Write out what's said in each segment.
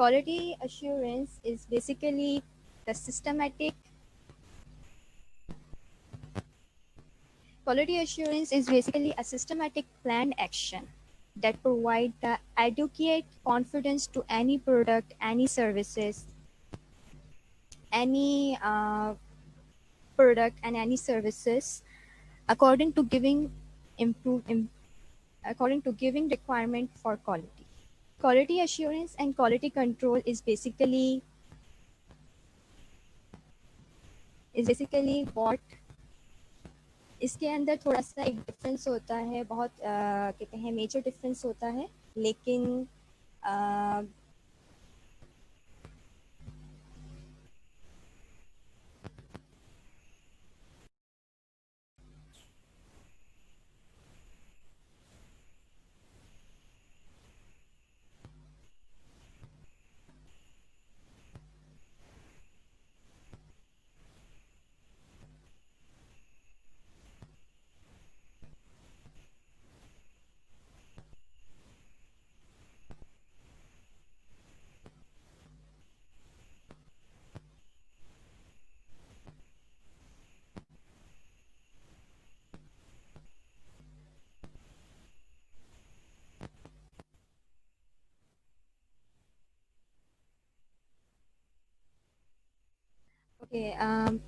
Quality assurance is basically the systematic Quality assurance is basically a systematic planned action that provide the adequate confidence to any product, any services, any product and any services according to according to giving requirement for quality. Quality assurance and quality control is basically what इसके अंदर थोड़ा सा एक difference होता है, बहुत कहते हैं मेजर डिफरेंस होता है, लेकिन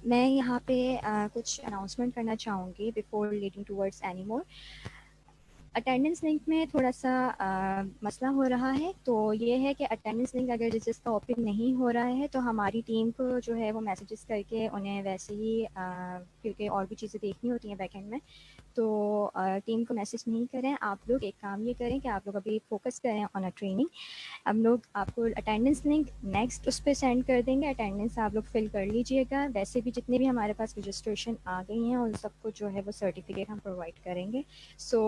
मैं यहाँ पे कुछ अनाउंसमेंट करना चाहूँगी before leading towards any more. Attendance link में थोड़ा सा मसला हो रहा है, तो ये है कि अटेंडेंस लिंक अगर रजिस्टर ओपन नहीं हो रहा है तो हमारी टीम को जो है वो मैसेजेस करके उन्हें वैसे ही क्योंकि और भी चीज़ें देखनी होती हैं बैकएंड में, तो टीम को मैसेज नहीं करें। आप लोग एक काम ये करें कि आप लोग अभी फोकस करें ऑन अ ट्रेनिंग। हम लोग आपको अटेंडेंस लिंक नेक्स्ट उस पर सेंड कर देंगे, अटेंडेंस आप लोग फिल कर लीजिएगा। वैसे भी जितने भी हमारे पास रजिस्ट्रेशन आ गई हैं उन सबको जो है वो सर्टिफिकेट हम प्रोवाइड करेंगे। So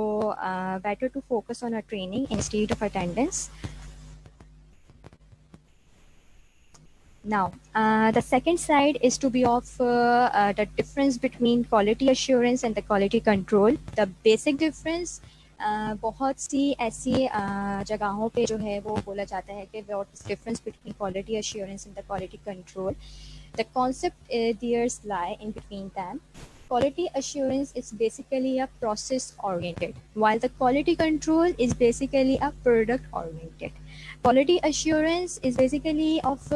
better to focus on a training instead of attendance. Now, the second slide is to be of the difference between quality assurance and the quality control. The basic difference, बहुत सी ऐसी जगहों पे जो है वो बोला जाता है कि what is difference between quality assurance and the quality control. The concept there lie in between them. Quality assurance is basically a process oriented, while the quality control is basically a product oriented. Quality assurance is basically of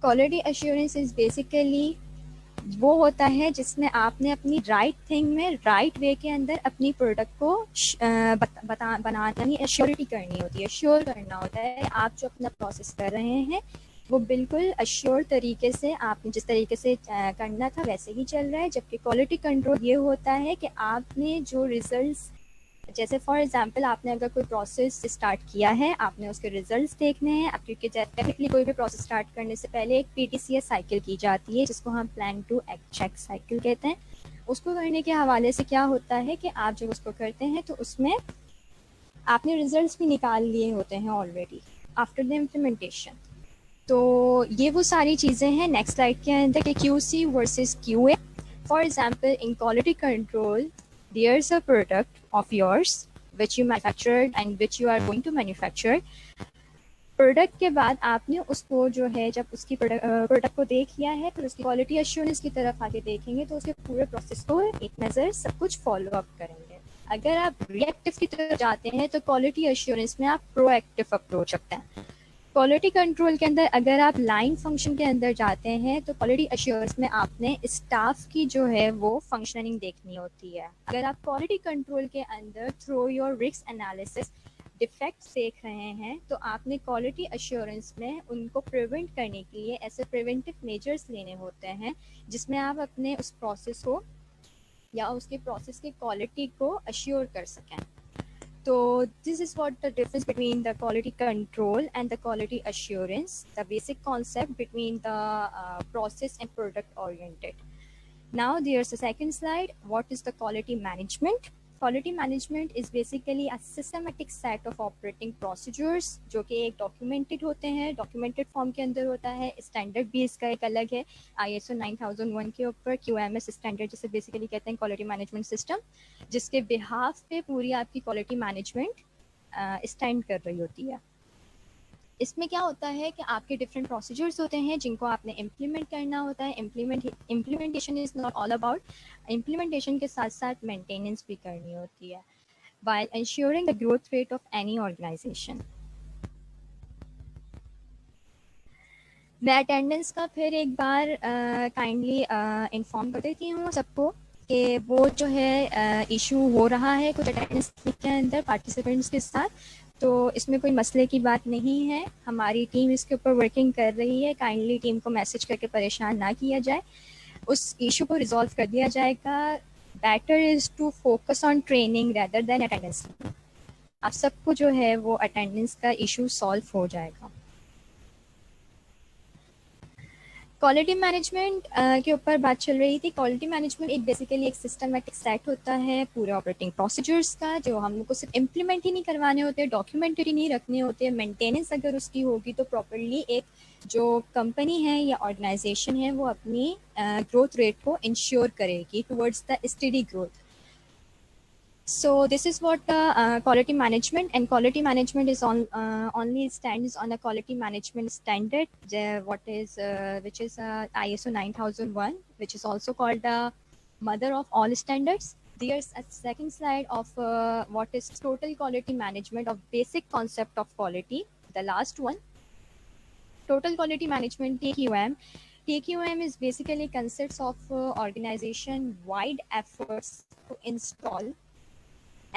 quality assurance is basically वो होता है जिसमें आपने अपनी right thing में right way के अंदर अपनी प्रोडक्ट को बनानी एश्योरिटी करनी होती है, श्योर करना होता है आप जो अपना प्रोसेस कर रहे हैं वो बिल्कुल अश्योर तरीके से आपने जिस तरीके से करना था वैसे ही चल रहा है। जबकि क्वालिटी कंट्रोल ये होता है कि आपने जो रिजल्ट्स, जैसे फॉर एग्जांपल आपने अगर कोई प्रोसेस स्टार्ट किया है, आपने उसके रिजल्ट्स देखने हैं। अब क्योंकि टेक्निकली कोई भी प्रोसेस स्टार्ट करने से पहले एक पीटीसीएस साइकिल की जाती है जिसको हम plan to act check cycle कहते हैं। उसको करने के हवाले से क्या होता है कि आप जब उसको करते हैं तो उसमें आपने रिजल्ट्स भी निकाल लिए होते हैं ऑलरेडी आफ्टर द इम्प्लीमेंटेशन। तो ये वो सारी चीज़ें हैं नेक्स्ट स्लाइड के अंदर कि QC versus QA। For example in quality control there's a product of yours which you manufactured and which you are going to manufacture. Product के बाद आपने उसको जो है जब उसकी प्रोडक्ट को देख लिया है फिर उसकी क्वालिटी एश्योरेंस की तरफ आगे देखेंगे तो उसके पूरे प्रोसेस को एक नज़र सब कुछ फॉलो अप करेंगे। अगर आप रिएक्टिव की तरफ जाते हैं तो क्वालिटी एश्योरेंस में आप प्रोएक्टिव अप्रोच रखते हैं। क्वालिटी कंट्रोल के अंदर अगर आप लाइन फंक्शन के अंदर जाते हैं तो क्वालिटी एश्योरेंस में आपने स्टाफ की जो है वो फंक्शनिंग देखनी होती है। अगर आप क्वालिटी कंट्रोल के अंदर through your risk analysis defects देख रहे हैं तो आपने क्वालिटी एश्योरेंस में उनको प्रिवेंट करने के लिए ऐसे प्रिवेंटिव मेजर्स लेने होते हैं जिसमें आप अपने उस प्रोसेस को या उसके प्रोसेस की क्वालिटी को अश्योर कर सकें। So this is what the difference between the quality control and the quality assurance, the basic concept between the process and product oriented. Now there's the second slide. What is the quality management? Quality management is basically a systematic set of operating procedures जो कि एक documented होते हैं, documented form के अंदर होता है। standard भी इसका एक अलग है ISO 9001 के ऊपर QMS standard जिसे basically कहते हैं quality management system, जिसके behalf पे पूरी आपकी quality management स्टैंड कर रही होती है। इसमें क्या होता है कि आपके डिफरेंट प्रोसीजर्स होते हैं जिनको आपने इम्प्लीमेंट करना होता है। Implementation is not all about, implementation के साथ साथ मेंटेनेंस भी करनी होती है while ensuring the growth rate of any organization. मैं अटेंडेंस का फिर एक बार काइंडली इन्फॉर्म कर देती हूँ सबको कि वो जो है इशू हो रहा है कुछ अटेंडेंस के अंदर पार्टिसिपेंट्स के साथ, तो इसमें कोई मसले की बात नहीं है। हमारी टीम इसके ऊपर वर्किंग कर रही है। काइंडली टीम को मैसेज करके परेशान ना किया जाए, उस इशू को रिजॉल्व कर दिया जाएगा। Better is to focus on training rather than attendance. आप सबको जो है वो अटेंडेंस का इशू सॉल्व हो जाएगा। क्वालिटी मैनेजमेंट के ऊपर बात चल रही थी। क्वालिटी मैनेजमेंट एक बेसिकली एक सिस्टमेटिक सेट होता है पूरे ऑपरेटिंग प्रोसीजर्स का, जो हम लोग को सिर्फ इम्प्लीमेंट ही नहीं करवाने होते, डॉक्यूमेंटरी नहीं रखने होते, मेंटेनेंस अगर उसकी होगी तो प्रॉपरली एक जो कंपनी है या ऑर्गेनाइजेशन है वो अपनी ग्रोथ रेट को इंश्योर करेगी towards the study growth. So this is what quality management, and quality management is only stands on a quality management standard, which is ISO 9001, which is also called the mother of all standards. There's a second slide of what is total quality management of basic concept of quality. The last one, total quality management, TQM. TQM is basically consists of organization wide efforts to install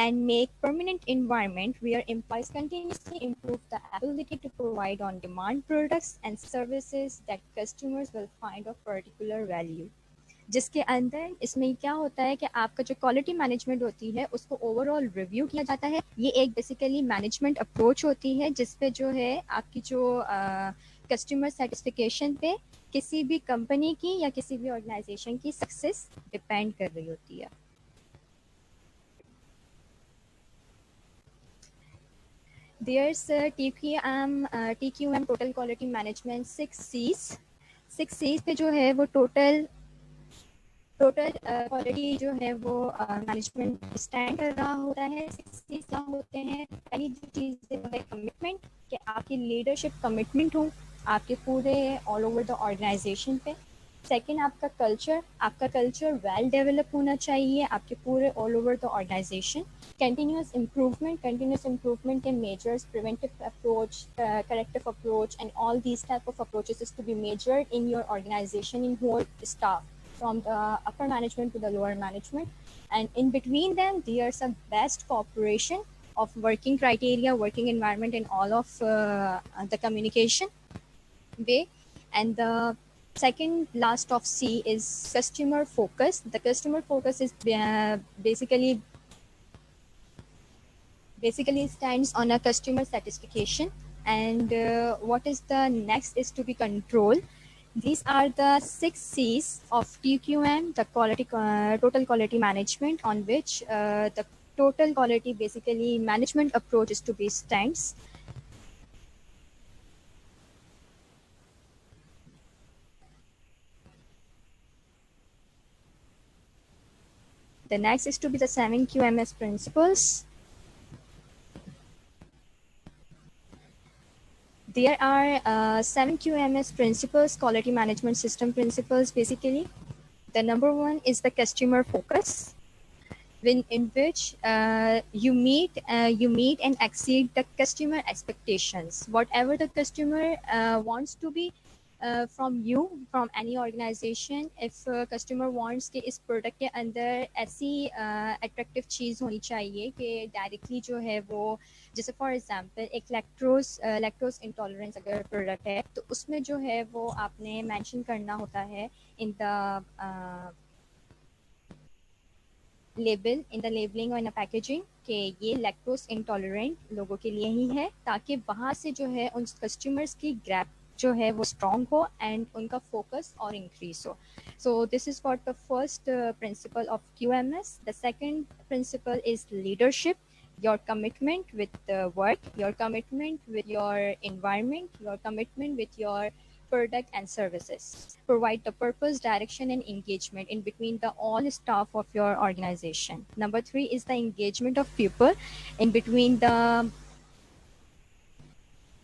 and make permanent environment where employees continuously improve the ability to provide on-demand products and services that customers will find of particular value. जिसके अंदर इसमें क्या होता है कि आपका जो quality management होती है उसको ओवरऑल रिव्यू किया जाता है। ये एक बेसिकली मैनेजमेंट अप्रोच होती है जिसपे जो है आपकी जो कस्टमर सेटिस्फिकेशन पे किसी भी कंपनी की या किसी भी ऑर्गेनाइजेशन की सक्सेस डिपेंड कर रही होती है। There's TQM Total Quality Management 6 C's। 6 C's पे जो है वो टोटल क्वालिटी जो है वो मैनेजमेंट स्टैंड कर रहा होता है। 6 C's क्या होते हैं? पहली जो चीज़ है कमिटमेंट, कि आपकी लीडरशिप कमिटमेंट हो आपके पूरे ऑल ओवर द ऑर्गेनाइजेशन पे। सेकेंड आपका कल्चर वेल डेवलप होना चाहिए आपके पूरे all over the organisation. continuous improvement के measures, preventive approach, corrective approach, and all these type of approaches is to be measured in your organization in whole staff, from the upper management to the lower management, and in between them there's a best cooperation of working criteria, working environment, and all of the communication way. And the second last of C is customer focus. The customer focus is basically stands on a customer satisfaction. And what is the next is to be control. These are the 6 C's of TQM, the total quality management, on which the total quality basically management approach is to be stands. The next is to be the 7 QMS principles. There are 7 QMS principles, quality management system principles basically. The number one is the customer focus, in which you meet and exceed the customer expectations. Whatever the customer wants to be from you, from any organization, if customer wants कि इस product के अंदर ऐसी attractive चीज़ होनी चाहिए कि directly जो है वो, जैसे फॉर एग्जांपल एक लैक्टोज इंटॉलरेंस अगर प्रोडक्ट है तो उसमें जो है वो आपने मेंशन करना होता है in the label, in the labelling और इन द पैकेजिंग कि ये लैक्टोज इंटॉलरेंट लोगों के लिए ही है, ताकि वहाँ से जो है उन कस्टमर्स की ग्रैप जो है वो स्ट्रॉन्ग हो एंड उनका फोकस और इंक्रीज हो। So this is what the first principle of QMS। The second principle is leadership, your commitment with the work, your commitment with your environment, your commitment with your product and services. Provide the purpose, direction, and engagement in between the all staff of your organization. Number 3 is the engagement of people in between the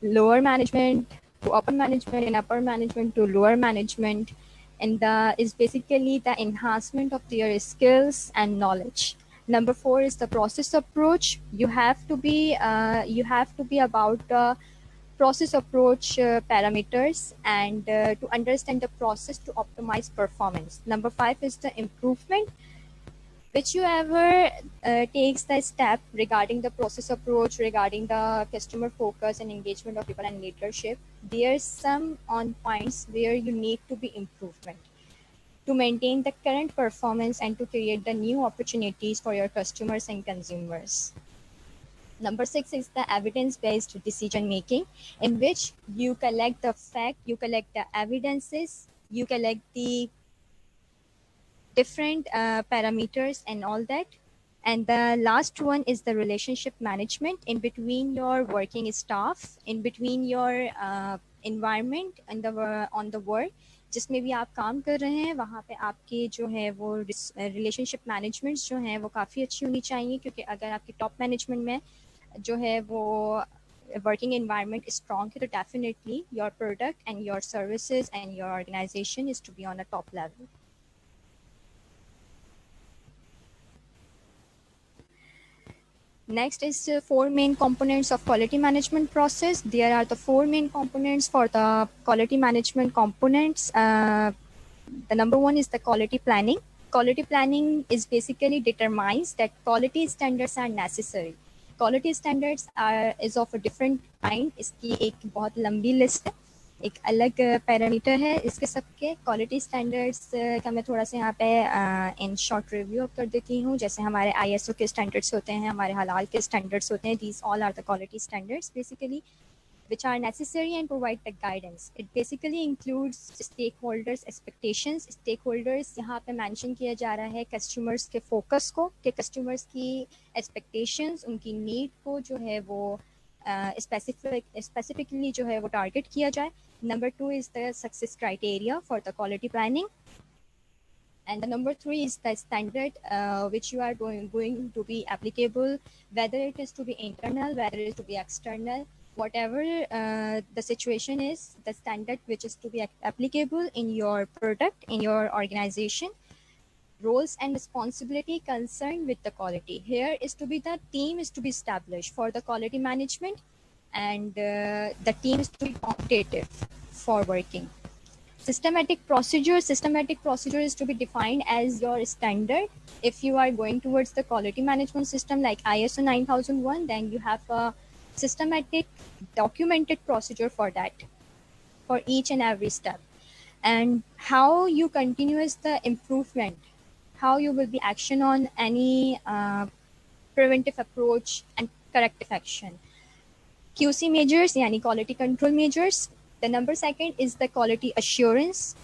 lower management to upper management and upper management to lower management, and is basically the enhancement of their skills and knowledge. Number 4 is the process approach. You have to be about process approach parameters and to understand the process to optimize performance. Number 5 is the improvement. Whichever takes the step regarding the process approach, regarding the customer focus and engagement of people and leadership, there's some on points where you need to be improvement to maintain the current performance and to create the new opportunities for your customers and consumers. Number 6 is the evidence-based decision making, in which you collect the fact, you collect the evidences, you collect the different parameters and all that. And the last one is the relationship management in between your working staff, in between your environment and on the work जिसमें भी आप काम कर रहे हैं, वहाँ पे आपके जो है वो रिलेशनशिप मैनेजमेंट्स जो हैं वो काफ़ी अच्छी होनी चाहिए, क्योंकि अगर आपकी टॉप मैनेजमेंट में जो है वो working environment is strong, so definitely your product and your services and your organization is to be on a top level. Next is 4 main components of quality management process. There are the 4 main components for the quality management components. The number 1 is the quality planning. Quality planning is basically determines that quality standards are necessary. Quality standards is of a different kind. इसकी एक बहुत लंबी list है, एक अलग parameter है इसके सबके. क्वालिटी स्टैंडर्ड्स का मैं थोड़ा सा यहाँ पे इन शॉर्ट रिव्यू कर देती हूँ. जैसे हमारे ISO के स्टैंडर्ड्स होते हैं, हमारे हलाल के स्टैंडर्ड्स होते हैं. These all are the quality standards basically which are necessary and provide the guidance. It basically includes stakeholders expectations. Stakeholders यहाँ पे mention किया जा रहा है customers के focus को, कि customers की expectations, उनकी need को जो है वो specifically जो है वो target किया जाए. Number 2 is the success criteria for the quality planning. And the number 3 is the standard which you are going to be applicable, whether it is to be internal, whether it is to be external. Whatever the situation is, the standard which is to be applicable in your product, in your organization. Roles and responsibility concerned with the quality. Here is to be the team is to be established for the quality management, and the team is to be competitive for working. Systematic procedure is to be defined as your standard. If you are going towards the quality management system like ISO 9001, then you have a systematic documented procedure for that, for each and every step. And how you continuous the improvement, how you will be action on any preventive approach and corrective action. QC measures, yani quality control measures. The number 2 is the quality assurance,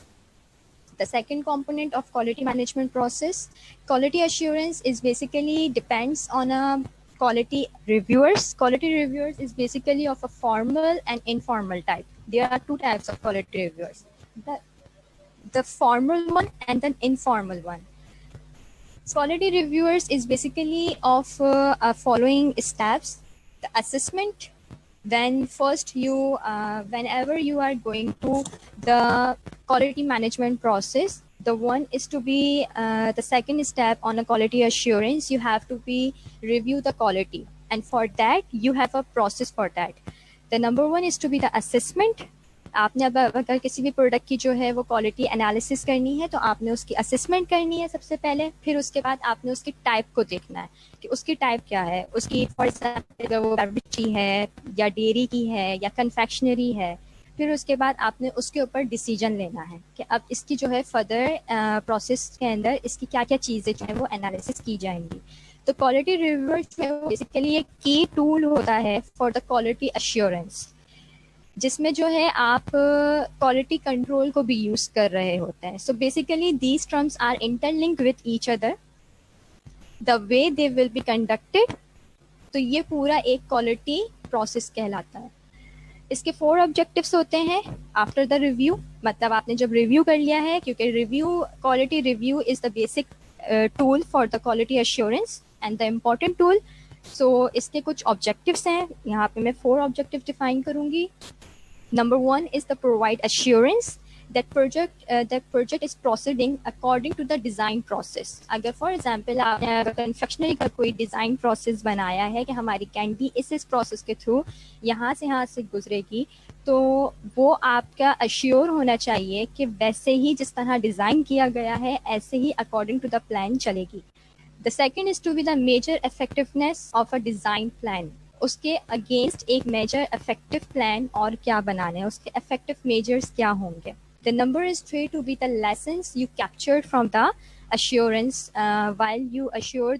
the second component of quality management process. Quality assurance is basically depends on a quality reviewers. Quality reviewers is basically of a formal and informal type. There are 2 types of quality reviewers, the formal one and the informal one. Quality reviewers is basically of following steps: the assessment. Then first you whenever you are going to the quality management process, the one is to be the second step on a quality assurance. You have to be review the quality, and for that you have a process for that. The number 1 is to be the assessment. आपने अब अगर किसी भी product की जो है वो quality analysis करनी है, तो आपने उसकी असेसमेंट करनी है सबसे पहले. फिर उसके बाद आपने उसकी टाइप को देखना है कि उसकी टाइप क्या है. उसकी फॉर एग्जाम्पल वो बेवरेज की है या डेयरी की है या कन्फेक्शनरी है. फिर उसके बाद आपने उसके ऊपर डिसीजन लेना है कि अब इसकी जो है फर्दर प्रोसेस के अंदर इसकी क्या क्या चीज़ें जो है वो एनालिसिस की जाएंगी. तो क्वालिटी रिव्यूअर जो है वो बेसिकली एक की टूल होता है फॉर द क्वालिटी अश्योरेंस, जिसमें जो है आप क्वालिटी कंट्रोल को भी यूज कर रहे होते हैं. So basically these terms are interlinked with each other, the way they will be conducted. तो ये पूरा एक क्वालिटी प्रोसेस कहलाता है. इसके 4 ऑब्जेक्टिव्स होते हैं आफ्टर द रिव्यू. मतलब आपने जब रिव्यू कर लिया है, क्योंकि review quality review is the basic tool for the quality assurance and the important tool. सो इसके कुछ ऑब्जेक्टिव्स हैं, यहाँ पे मैं 4 ऑब्जेक्टिव डिफाइन करूँगी. Number 1 is the provide assurance that project is proceeding according to the design process. अगर for example आपने confectionery का कोई design process बनाया है कि हमारी कैंडी इस प्रोसेस के थ्रू यहाँ से गुजरेगी, तो वो आपका अश्योर होना चाहिए कि वैसे ही जिस तरह डिज़ाइन किया गया है ऐसे ही अकॉर्डिंग टू द प्लान चलेगी. The second is to be the major effectiveness of a design plan. उसके अगेंस्ट एक मेजर इफेक्टिव प्लान और क्या बनाना है, उसके इफेक्टिव मेजर्स क्या होंगे. The number is 3 to be the lessons you captured from the assurance while you assure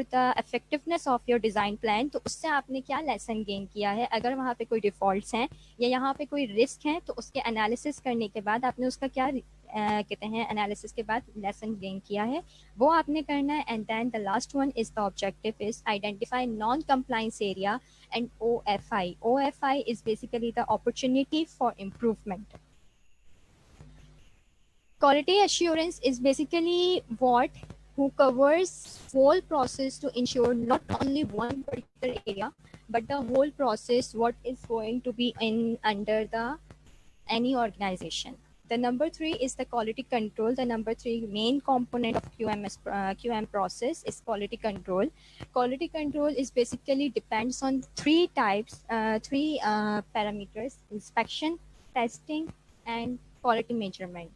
the effectiveness of your design plan. तो उससे आपने क्या लेसन गेन किया है, अगर वहाँ पे कोई डिफॉल्ट्स हैं या यहाँ पे कोई रिस्क हैं तो उसके एनालिसिस करने के बाद आपने उसका क्या कहते हैं एनालिसिस के बाद लेसन गेन किया है, वो आपने करना है. And then the last one is the objective is identify non compliance area and OFI. OFI is basically the opportunity for improvement. Quality assurance is basically who covers whole process to ensure not only one particular area but the whole process what is going to be in under the any organization. The number 3 is the quality control. The number 3 main component of QM process is quality control. Quality control is basically depends on three parameters: inspection, testing, and quality measurement.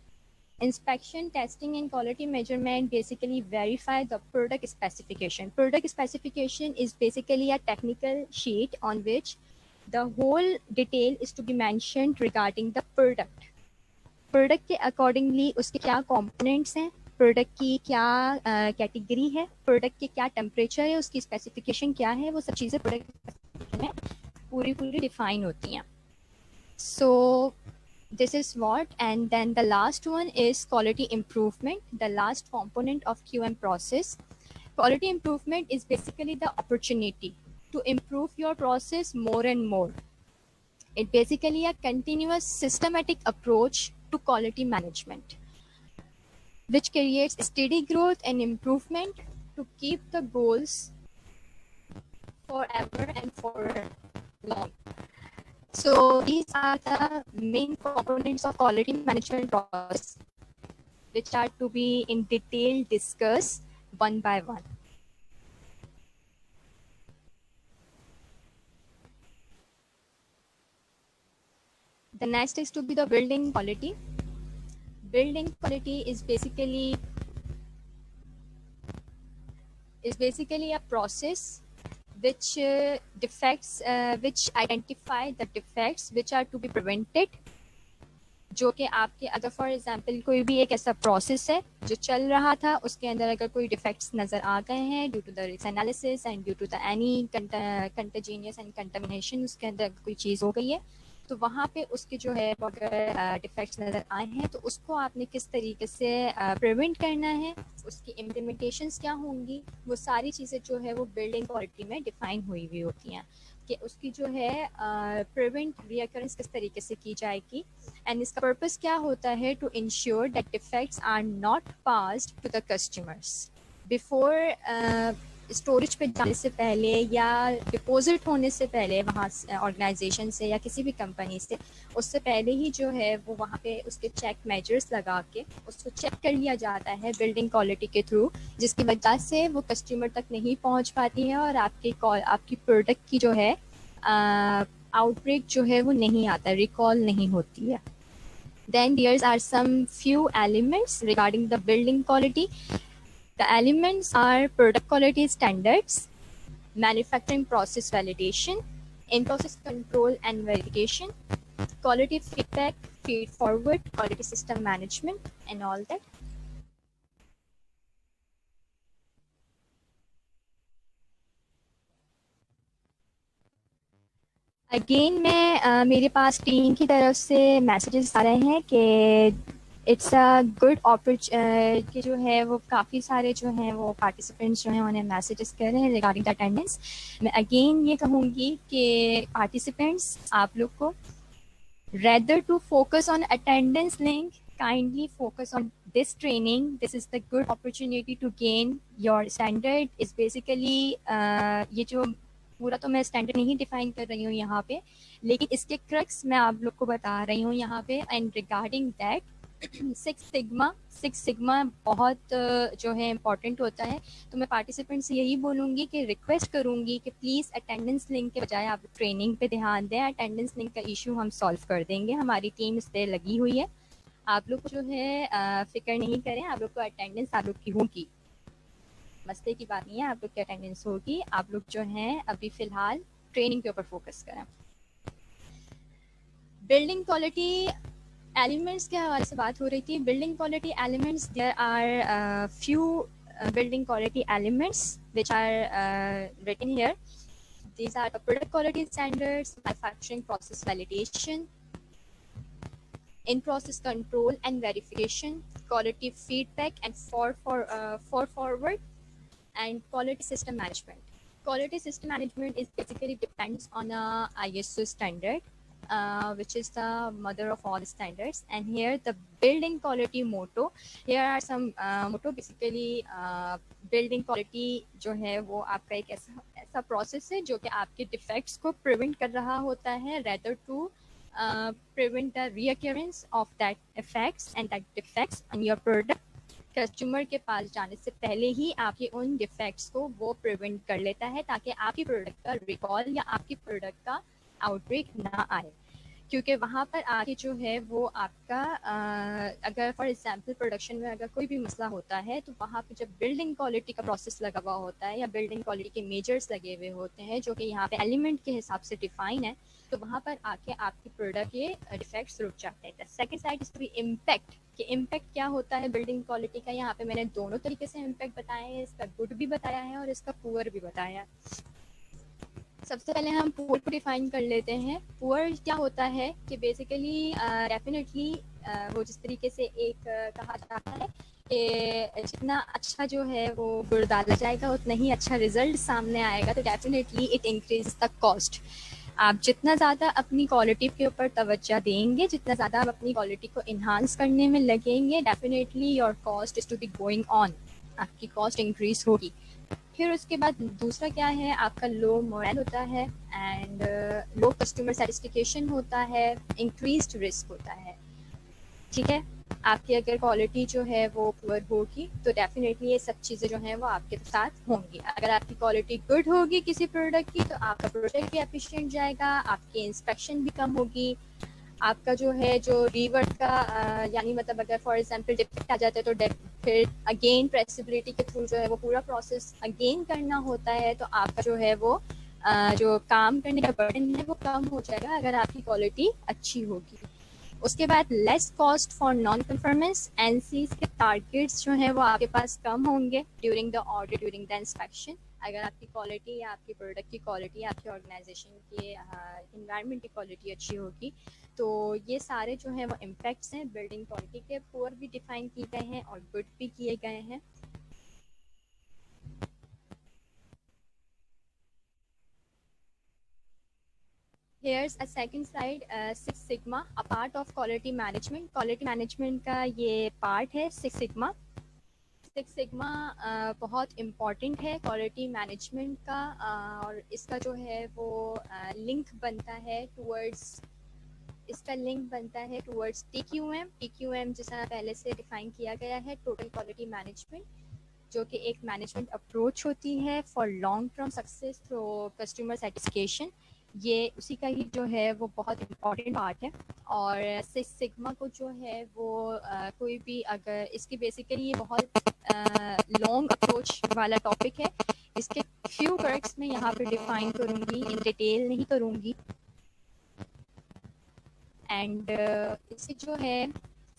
Inspection, testing, and quality measurement basically verify the product specification. Product specification is basically a technical sheet on which the whole detail is to be mentioned regarding the product. Product के accordingly उसके क्या components हैं, product की क्या category है, product के क्या temperature है, उसकी स्पेसिफिकेशन क्या है, वो सब चीज़ें प्रोडक्ट में पूरी डिफाइन होती हैं. सो this is what. And then the last one is quality improvement, the last component of QM process. Quality improvement is basically the opportunity to improve your process more and more. It's basically a continuous systematic approach to quality management, which creates steady growth and improvement to keep the goals forever and for long. So these are the main components of quality management process, which are to be in detail discussed one by one. The next is to be the building quality. Building quality is basically a process which which identify the defects which are to be prevented. जो कि आपके अगर for example कोई भी एक ऐसा process है जो चल रहा था, उसके अंदर अगर कोई डिफेक्ट्स नज़र आ गए हैं due to the risk analysis and due to the any contagious and contamination, उसके अंदर कोई चीज़ हो गई है, तो वहाँ पे उसके जो है अगर डिफेक्ट्स नज़र आए हैं तो उसको आपने किस तरीके से प्रिवेंट करना है, उसकी इम्प्लीमेंटेशंस क्या होंगी, वो सारी चीज़ें जो है वो बिल्डिंग क्वालिटी में डिफाइन हुई हुई होती हैं कि उसकी जो है प्रिवेंट रीअकरेंस किस तरीके से की जाएगी. एंड इसका पर्पस क्या होता है, to ensure that defects are not passed to the customers before storage पे जाने से पहले या डिपॉजिट होने से पहले वहाँ ऑर्गेनाइजेशन से या किसी भी कंपनी से, उससे पहले ही जो है वो वहाँ पे उसके चेक मेजर्स लगा के उसको चेक कर लिया जाता है बिल्डिंग क्वालिटी के थ्रू, जिसकी वजह से वो कस्टमर तक नहीं पहुँच पाती है और आपकी प्रोडक्ट की जो है आउटब्रेक जो है वो नहीं आता, रिकॉल नहीं होती है. Then there are some few elements regarding the building quality. The elements are product quality standards, manufacturing process validation, in-process control and verification, quality feedback, feed forward, quality system management, and all that. Again, मेरे पास team की तरफ से messages आ रहे हैं कि it's a good opportunity, जो है वो काफ़ी सारे जो हैं वो पार्टिसिपेंट्स जो हैं उन्हें मैसेजेस कर रहे हैं रिगार्डिंग द अटेंडेंस. मैं अगेन ये कहूँगी कि पार्टिसिपेंट्स आप लोग को rather to focus on attendance link kindly focus on this training. This is the good opportunity to gain your standard. Is basically ये जो पूरा तो मैं स्टैंडर्ड नहीं डिफाइन कर रही हूँ यहाँ पे, लेकिन इसके क्रक्स मैं आप लोग को बता रही हूँ यहाँ पे. And regarding that six sigma बहुत जो है इम्पॉर्टेंट होता है. तो मैं पार्टिसिपेंट्स से यही बोलूँगी कि रिक्वेस्ट करूँगी कि प्लीज़ अटेंडेंस लिंक के बजाय आप ट्रेनिंग पे ध्यान दें. अटेंडेंस लिंक का इशू हम सॉल्व कर देंगे, हमारी टीम इस पर लगी हुई है. आप लोग जो है फिक्र नहीं करें, आप लोग को अटेंडेंस आप लोग की होगी, मसले की बात नहीं है, आप लोग की अटेंडेंस होगी. आप लोग जो हैं अभी फ़िलहाल ट्रेनिंग के ऊपर फोकस करें. बिल्डिंग क्वालिटी एलिमेंट्स के हवाले से बात हो रही थी. Building quality elements, there are few building quality elements which are written here. These are the product quality standards, manufacturing process validation, in-process control and verification, quality feedback and for forward, and quality system management. Quality system management is basically depends on a ISO standard, which is the mother of all standards. And here the building quality motto, here are some motto. Basically building quality जो है वो आपका एक ऐसा process है जो कि आपके डिफेक्ट्स को प्रिवेंट कर रहा होता है, rather to prevent the reoccurrence of that effects and that defects on your product. Customer के पास जाने से पहले ही आपके उन डिफेक्ट्स को वो प्रिवेंट कर लेता है ताकि आपकी प्रोडक्ट का रिकॉल या आपकी प्रोडक्ट का आउटब्रेक ना आए. क्योंकि वहाँ पर आके जो है वो आपका अगर फॉर एग्जांपल प्रोडक्शन में अगर कोई भी मसला होता है तो वहाँ पे जब बिल्डिंग क्वालिटी का प्रोसेस लगा हुआ होता है या बिल्डिंग क्वालिटी के मेजर्स लगे हुए होते हैं जो कि यहाँ पे एलिमेंट के हिसाब से डिफाइन है, तो वहाँ पर आके आपकी प्रोडक्ट के डिफेक्ट्स रुक जाते हैं. सेकेंड साइड इज इम्पैक्ट, कि इम्पैक्ट क्या होता है बिल्डिंग क्वालिटी का. यहाँ पे मैंने दोनों तरीके से इम्पैक्ट बताया है, इसका गुड भी बताया है और इसका पुअर भी बताया है. सबसे पहले हम पुअर को डिफाइन कर लेते हैं. पुअर क्या होता है कि बेसिकली डेफिनेटली वो जिस तरीके से एक कहा जाता है कि जितना अच्छा जो है वो गुड़ डाला जाएगा उतना ही अच्छा रिजल्ट सामने आएगा. तो definitely it increase the cost. आप जितना ज़्यादा अपनी क्वालिटी के ऊपर तवज्जो देंगे, जितना ज़्यादा आप अपनी क्वालिटी को इन्हांस करने में लगेंगे, definitely your cost is to be going on, आपकी कॉस्ट इंक्रीज होगी. फिर उसके बाद दूसरा क्या है, आपका लो मोरल होता है एंड लो कस्टमर सेटिस्फिकेशन होता है, इंक्रीज्ड रिस्क होता है. ठीक है, आपकी अगर क्वालिटी जो है वो पुअर होगी तो डेफिनेटली ये सब चीज़ें जो हैं वो आपके साथ होंगी. अगर आपकी क्वालिटी गुड होगी किसी प्रोडक्ट की तो आपका प्रोडक्ट भी एफिशिएंट जाएगा, आपकी इंस्पेक्शन भी कम होगी, आपका जो है जो रीवर्क का यानी मतलब अगर फॉर एग्जांपल डिफेक्ट आ जाता है तो फिर अगेन ट्रेसेबिलिटी के थ्रू जो है वो पूरा प्रोसेस अगेन करना होता है. तो आपका जो है वो जो काम करने का बर्डन है वो कम हो जाएगा अगर आपकी क्वालिटी अच्छी होगी. उसके बाद less cost for non conformance, NCs के टारगेट्स जो हैं वो आपके पास कम होंगे during the audit, during the inspection. अगर आपकी क्वालिटी या आपकी प्रोडक्ट की क्वालिटी, आपकी ऑर्गेनाइजेशन की इन्वायरमेंट की क्वालिटी अच्छी होगी. तो ये सारे जो हैं वो इम्पैक्ट्स हैं बिल्डिंग क्वालिटी के. पुअर भी डिफाइन किए गए हैं और गुड भी किए गए हैं. Here's a second slide, Six Sigma, a part of quality management. Quality management का ये part है Six Sigma. Six Sigma बहुत important है quality management का और इसका जो है वो link बनता है towards, इसका लिंक बनता है टूवर्ड्स TQM. TQM जैसा पहले से डिफाइन किया गया है, टोटल क्वालिटी मैनेजमेंट, जो कि एक मैनेजमेंट अप्रोच होती है for long term success through customer satisfaction. ये उसी का ही जो है वो बहुत इम्पॉर्टेंट पार्ट है. और सिक्स सिग्मा को जो है वो कोई भी अगर इसकी बेसिकली ये बहुत लॉन्ग अप्रोच वाला टॉपिक है. इसके फ्यू वर्ड्स में यहाँ पे डिफाइन करूँगी, इन डिटेल नहीं करूँगी. एंड इसकी जो है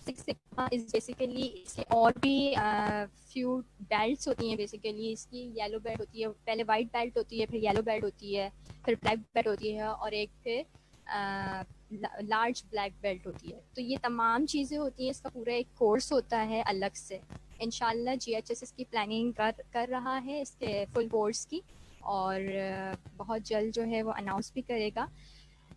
सिक्स सिग्मा इज बेसिकली इसके और भी फ्यू बेल्ट्स होती हैं. बेसिकली इसकी येलो बेल्ट होती है, पहले वाइट बेल्ट होती है, फिर येलो बेल्ट होती है, फिर ब्लैक बेल्ट होती है और एक फिर लार्ज ब्लैक बेल्ट होती है. तो ये तमाम चीज़ें होती हैं, इसका पूरा एक कोर्स होता है अलग से. इंशाल्लाह GHS इसकी प्लानिंग कर रहा है इसके फुल कोर्स की और बहुत जल्द जो है वो अनाउंस भी करेगा.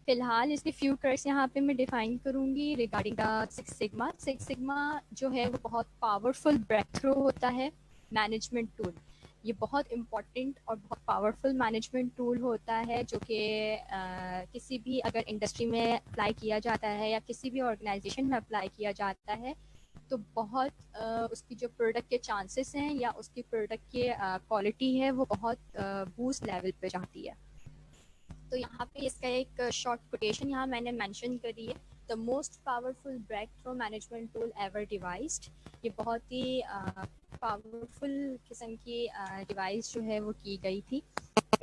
फिलहाल इसके फ्यू ट्रिक्स यहाँ पे मैं डिफाइन करूँगी regarding the six sigma. Six sigma जो है वो बहुत पावरफुल ब्रेक थ्रू होता है मैनेजमेंट टूल। ये बहुत इम्पॉर्टेंट और बहुत पावरफुल मैनेजमेंट टूल होता है जो कि किसी भी अगर इंडस्ट्री में अप्लाई किया जाता है या किसी भी ऑर्गेनाइजेशन में अप्लाई किया जाता है तो बहुत उसकी जो प्रोडक्ट के चांसेस हैं या उसकी प्रोडक्ट की क्वालिटी है वो बहुत बूस्ट लेवल पे जाती है। तो यहाँ पे इसका एक शॉर्ट कोटेशन यहाँ मैंने मेंशन करी है, the most powerful breakthrough management tool ever devised. ये बहुत ही पावरफुल किस्म की डिवाइस जो है वो की गई थी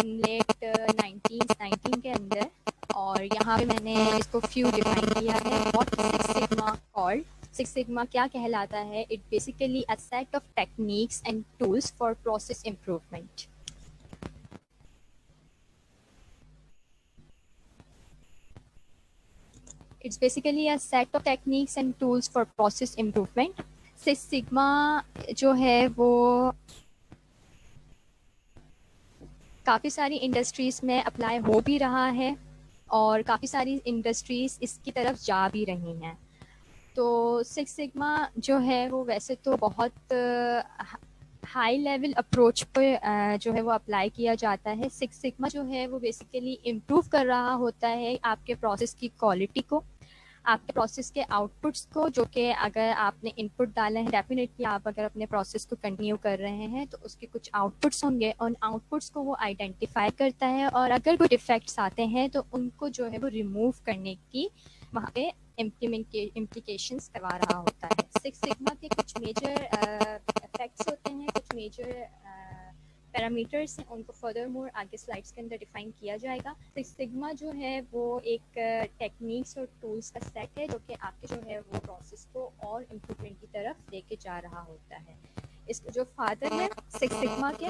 लेट 1919 के अंदर। और यहाँ पे मैंने इसको फ्यू डिफाइन किया है। What six sigma called, six sigma क्या कहलाता है? It basically a set of techniques and tools for process improvement. It's basically a set of techniques and tools for process improvement. Six sigma जो है वो काफ़ी सारी इंडस्ट्रीज़ में apply हो भी रहा है और काफ़ी सारी इंडस्ट्रीज़ इसकी तरफ जा भी रही हैं। तो सिक्स सिग्मा जो है वो वैसे तो बहुत हाई लेवल अप्रोच पे जो है वो अप्लाई किया जाता है। सिक्स सिग्मा जो है वो बेसिकली इम्प्रूव कर रहा होता है आपके प्रोसेस की क्वालिटी को, आपके प्रोसेस के आउटपुट्स को, जो कि अगर आपने इनपुट डाले हैं डेफिनेटली आप अगर अपने प्रोसेस को कंटिन्यू कर रहे हैं तो उसके कुछ आउटपुट्स होंगे। उन आउटपुट्स को वो आइडेंटिफाई करता है और अगर कोई डिफेक्ट्स आते हैं तो उनको जो है वो रिमूव करने की वहाँ पे इम्प्लीकेशंस करवा रहा होता है। सिक्स सिग्मा के कुछ मेजर इफेक्ट्स होते हैं, कुछ मेजर पैरामीटर्स हैं, उनको फर्दर मोर आगे स्लाइड्स के अंदर डिफाइन किया जाएगा। सिक्स सिग्मा जो है वो एक टेक्निक्स और टूल्स का सेट है जो कि आपके जो है वो प्रोसेस को और इम्प्रूवमेंट की तरफ लेके जा रहा होता है। इसके जो फादर हैं सिक्स सिग्मा के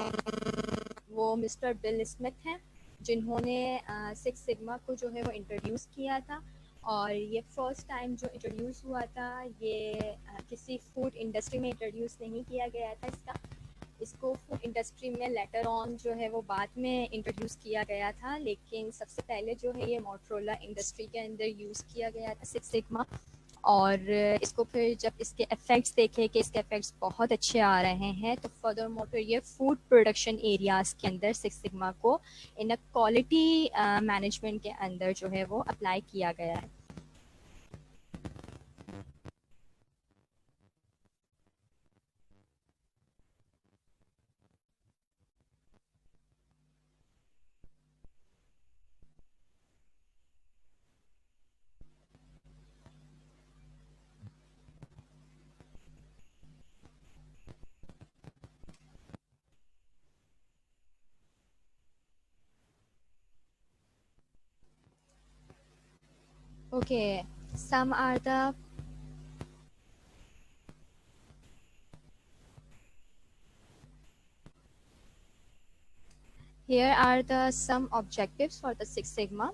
वो मिस्टर बिल स्मिथ हैं, जिन्होंने सिक्स सिग्मा को जो है वो इंट्रोड्यूस किया था। और ये फर्स्ट टाइम जो इंट्रोड्यूस हुआ था ये किसी फूड इंडस्ट्री में इंट्रोड्यूस नहीं किया गया था। इसको फूड इंडस्ट्री में लेटर ऑन जो है वो बाद में इंट्रोड्यूस किया गया था, लेकिन सबसे पहले जो है ये मोटरोला इंडस्ट्री के अंदर यूज़ किया गया था सिक्स सिग्मा। और इसको फिर जब इसके इफ़ेक्ट्स देखे कि इसके इफ़ेक्ट्स बहुत अच्छे आ रहे हैं तो फर्दर मोर ये फूड प्रोडक्शन एरियाज़ के अंदर सिक्स सिग्मा को इन अ क्वालिटी मैनेजमेंट के अंदर जो है वो अप्लाई किया गया है। Okay, some are the here are the some objectives for the Six Sigma.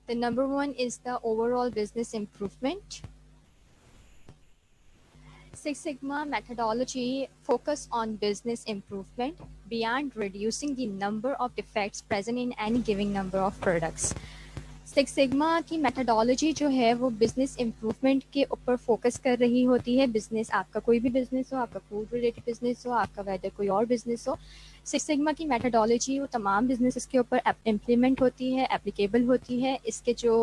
The number one is the overall business improvement. Six Sigma methodology focus on business improvement beyond reducing the number of defects present in any given number of products. Six sigma की methodology जो है वो business improvement के ऊपर focus कर रही होती है। बिजनेस आपका कोई भी बिजनेस हो, आपका फूड रिलेटेड बिजनेस हो, आपका वेदर कोई और बिजनेस हो, सिक्स सिग्मा की मेथडोलॉजी वो तमाम बिजनेस के ऊपर इम्प्लीमेंट होती है, एप्लीकेबल होती है। इसके जो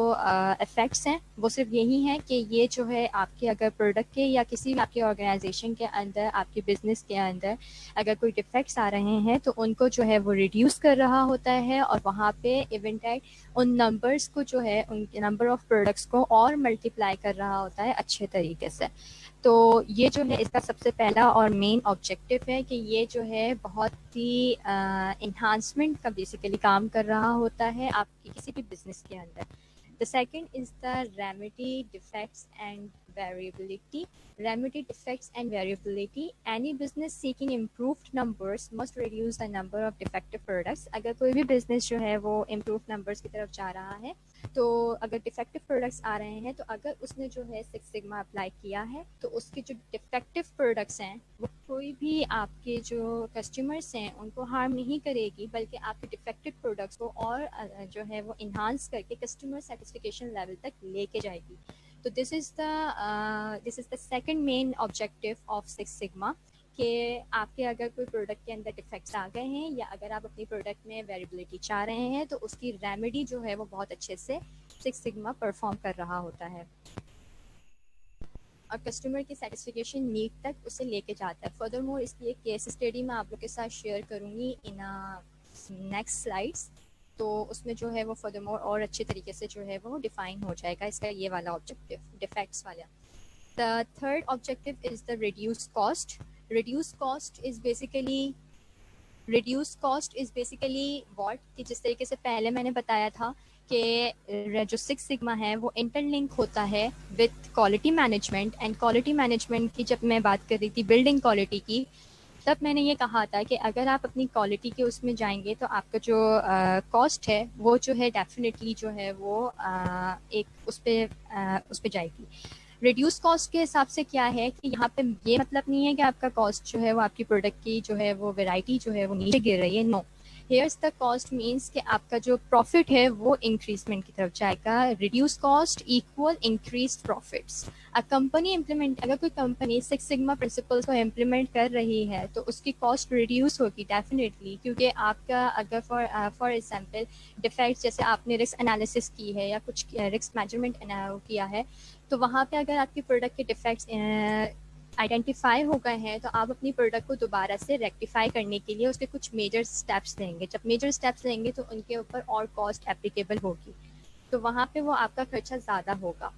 इफ़ेक्ट्स हैं वो सिर्फ यही हैं कि ये जो है आपके अगर प्रोडक्ट के या किसी भी आपके ऑर्गेनाइजेशन के अंदर, आपके बिजनेस के अंदर अगर कोई डिफेक्ट्स आ रहे हैं तो उनको जो है वो रिड्यूस कर रहा होता है और वहाँ पे इवेंट उन नंबर्स को जो है उनके नंबर ऑफ प्रोडक्ट्स को और मल्टीप्लाई कर रहा होता है अच्छे तरीके से। तो ये जो है इसका सबसे पहला और मेन ऑब्जेक्टिव है कि ये जो है बहुत ही इन्हांसमेंट का बेसिकली काम कर रहा होता है आपकी किसी भी बिजनेस के अंदर। The second is the remedy defects and variability, remedy defects and variability. Any business seeking improved numbers must reduce the number of defective products. अगर कोई भी business जो है वो improved numbers की तरफ जा रहा है, तो अगर डिफेक्टिव प्रोडक्ट्स आ रहे हैं, तो अगर उसने जो है सिक्स सिग्मा अप्लाई किया है, तो उसके जो डिफेक्टिव प्रोडक्ट्स हैं वो कोई भी आपके जो कस्टमर्स हैं उनको हार्म नहीं करेगी, बल्कि आपके डिफेक्टिव प्रोडक्ट्स को और जो है वो इन्हांस करके कस्टमर सेटिस्फिकेशन लेवल तक लेके जाएगी. तो this is the second main objective of six sigma, कि आपके अगर कोई प्रोडक्ट के अंदर डिफेक्ट्स आ गए हैं या अगर आप अपनी प्रोडक्ट में वेरिएबिलिटी चाह रहे हैं, तो उसकी रेमेडी जो है वो बहुत अच्छे से सिक्स सिग्मा परफॉर्म कर रहा होता है और कस्टमर की सेटिस्फिकेशन नीड तक उसे लेके जाता है. फर्दरमोर इसकी एक केस स्टडी मैं आप लोग के साथ शेयर करूँगी इन नेक्स्ट स्लाइड्स, तो उसमें जो है वो फर्दरमोर और अच्छे तरीके से जो है वो डिफाइन हो जाएगा इसका ये वाला ऑब्जेक्टिव, डिफेक्ट्स वाला. The third objective is the reduce cost. Reduce cost is basically what, कि जिस तरीके से पहले मैंने बताया था कि जो सिक्स सिग्मा है वो इंटरलिंक होता है with quality management. And quality management की जब मैं बात कर रही थी बिल्डिंग क्वालिटी की, तब मैंने ये कहा था कि अगर आप अपनी क्वालिटी के उसमें जाएंगे तो आपका जो कॉस्ट है वो जो है डेफिनेटली जो है वो एक उस पे जाएगी. रिड्यूस कॉस्ट के हिसाब से क्या है कि यहाँ पे ये मतलब नहीं है कि आपका कॉस्ट जो है वो आपकी प्रोडक्ट की जो है वो वैरायटी जो है वो नीचे गिर रही है. No, here's the cost means कि आपका जो प्रॉफिट है वो इंक्रीजमेंट की तरफ जाएगा. Reduce cost equal increase profits. अगर कोई कंपनी सिक्स सिग्मा प्रिंसिपल्स को इम्प्लीमेंट कर रही है तो उसकी कॉस्ट रिड्यूस होगी डेफिनेटली, क्योंकि आपका अगर फॉर एग्जांपल डिफेक्ट्स जैसे आपने रिस्क एनालिसिस की है या कुछ रिस्क मैनेजमेंट किया है, तो वहाँ पे अगर आपकी प्रोडक्ट के डिफेक्ट्स आइडेंटिफाई हो गए हैं, तो आप अपनी प्रोडक्ट को दोबारा से रेक्टिफाई करने के लिए उसके कुछ मेजर स्टेप्स लेंगे. जब मेजर स्टेप्स लेंगे तो उनके ऊपर और कॉस्ट एप्लीकेबल होगी, तो वहाँ पे वो आपका खर्चा ज़्यादा होगा.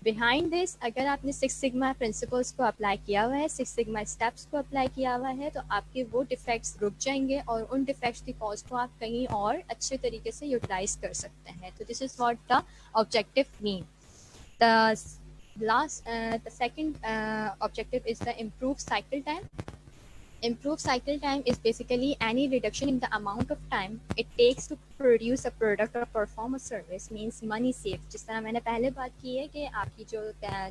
बिहाइंड दिस, अगर आपने सिक्स सिग्मा प्रिंसिपल्स को अप्लाई किया हुआ है, सिक्स सिग्मा स्टेप्स को अप्लाई किया हुआ है, तो आपके वो डिफेक्ट्स रुक जाएंगे और उन डिफेक्ट्स की कॉस्ट को आप कहीं और अच्छे तरीके से यूटिलाइज कर सकते हैं. तो this is what the objective mean. The second objective is the improved cycle time. Improved cycle time is basically any reduction in the amount of time it takes to produce a product or perform a service, means money save. जिस तरह मैंने पहले बात की है कि आपकी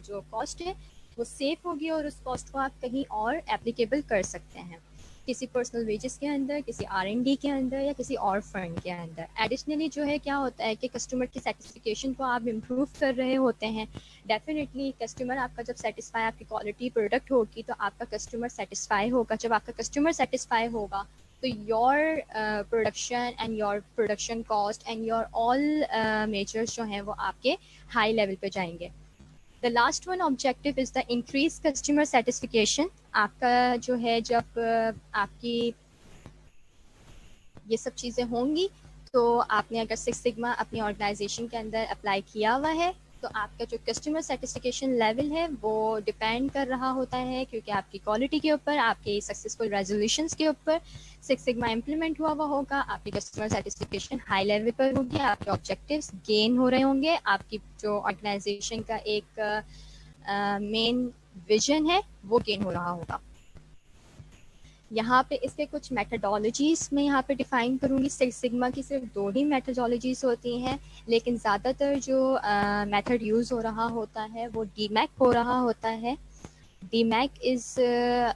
जो कॉस्ट है वो सेफ होगी और उस कॉस्ट को आप कहीं और एप्लीकेबल कर सकते हैं, किसी पर्सनल वेजेस के अंदर, किसी R&D के अंदर या किसी और फंड के अंदर. एडिशनली जो है क्या होता है कि कस्टमर की सेटिस्फिकेशन को आप इम्प्रूव कर रहे होते हैं. डेफिनेटली कस्टमर आपका जब सेटिस्फाई, आपकी क्वालिटी प्रोडक्ट होगी तो आपका कस्टमर सेटिस्फाई होगा. जब आपका कस्टमर सेटिस्फाई होगा तो your production and your production cost and your all measures जो हैं वो आपके हाई लेवल पे जाएंगे. The last one objective is the increase customer satisfaction. आपका जो है जब आपकी ये सब चीज़ें होंगी, तो आपने अगर सिक्स सिग्मा अपनी ऑर्गेनाइजेशन के अंदर अप्लाई किया हुआ है, तो आपका जो कस्टमर सेटिस्फिकेशन लेवल है वो डिपेंड कर रहा होता है, क्योंकि आपकी क्वालिटी के ऊपर, आपके सक्सेसफुल रेजोल्यूशंस के ऊपर सिक्स सिग्मा इम्प्लीमेंट हुआ होगा. आपकी कस्टमर सेटिस्फिकेशन हाई लेवल पर होगी, आपके ऑब्जेक्टिव्स गेन हो रहे होंगे, आपकी जो ऑर्गेनाइजेशन का एक मेन विजन है वो गेन हो रहा होगा. यहाँ पे इसके कुछ मेथडोलॉजीज मैं यहाँ पे डिफाइन करूँगी. सिक्स सिग्मा की सिर्फ दो ही मेथडोलॉजीज होती हैं, लेकिन ज़्यादातर जो मेथड यूज़ हो रहा होता है वो डीमैक हो रहा होता है. डीमैक इज़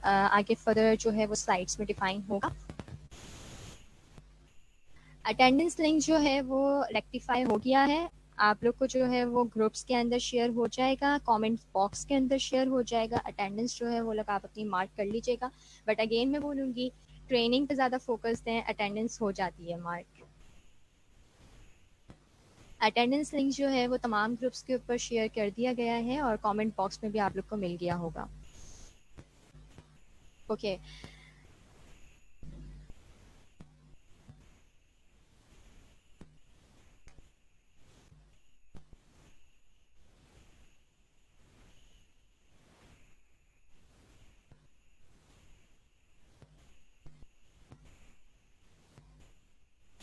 आगे फर्दर जो है वो स्लाइड्स में डिफाइन होगा. अटेंडेंस लिंक जो है वो रेक्टिफाई हो गया है, आप लोग को जो है वो ग्रुप्स के अंदर शेयर हो जाएगा, कमेंट बॉक्स के अंदर शेयर हो जाएगा. अटेंडेंस जो है वो लोग आप अपनी मार्क कर लीजिएगा. बट अगेन मैं बोलूँगी ट्रेनिंग पे ज़्यादा फोकस दें, अटेंडेंस हो जाती है मार्क. अटेंडेंस लिंक जो है वो तमाम ग्रुप्स के ऊपर शेयर कर दिया गया है और कमेंट बॉक्स में भी आप लोग को मिल गया होगा. ओके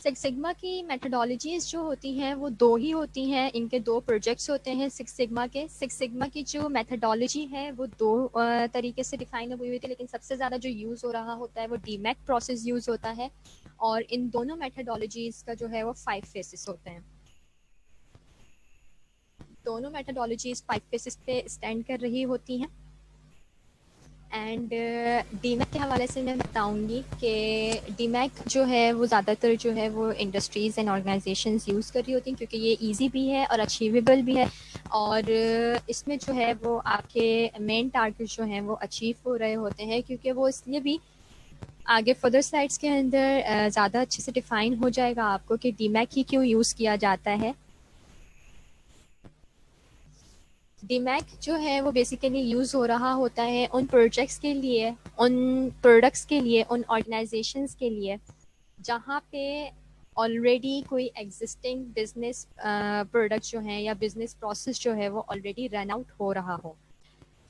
सिक्स सिग्मा की मेथडोलॉजीज जो होती हैं वो दो ही होती हैं, इनके दो प्रोजेक्ट्स होते हैं सिक्स सिग्मा के। सिक्स सिग्मा की जो मेथडोलॉजी है वो दो तरीके से डिफाइन हुई हुई थी, लेकिन सबसे ज़्यादा जो यूज़ हो रहा होता है वो डीमैक प्रोसेस यूज़ होता है। और इन दोनों मेथडोलॉजीज का जो है वो 5 फेसेस होते हैं। दोनों मेथडोलॉजीज 5 फेसेस पे स्टैंड कर रही होती हैं। एंड डीमैक के हवाले से मैं बताऊंगी कि डीमैक जो है वो ज़्यादातर जो है वो इंडस्ट्रीज़ एंड ऑर्गेनाइजेशंस यूज़ कर रही होती हैं, क्योंकि ये इजी भी है और अचीवेबल भी है। और इसमें जो है वो आपके मेन टारगेट जो हैं वो अचीव हो रहे होते हैं, क्योंकि वो इसलिए भी आगे फर्दर स्लाइड्स के अंदर ज़्यादा अच्छे से डिफाइन हो जाएगा आपको कि डीमैक ही क्यों यूज़ किया जाता है। डीमैक जो है वो बेसिकली यूज़ हो रहा होता है उन प्रोजेक्ट्स के लिए, उन प्रोडक्ट्स के लिए, उन ऑर्गेनाइजेशंस के लिए जहाँ पे ऑलरेडी कोई एग्जिस्टिंग बिजनेस प्रोडक्ट जो है या बिजनेस प्रोसेस जो है वो ऑलरेडी रन आउट हो रहा हो।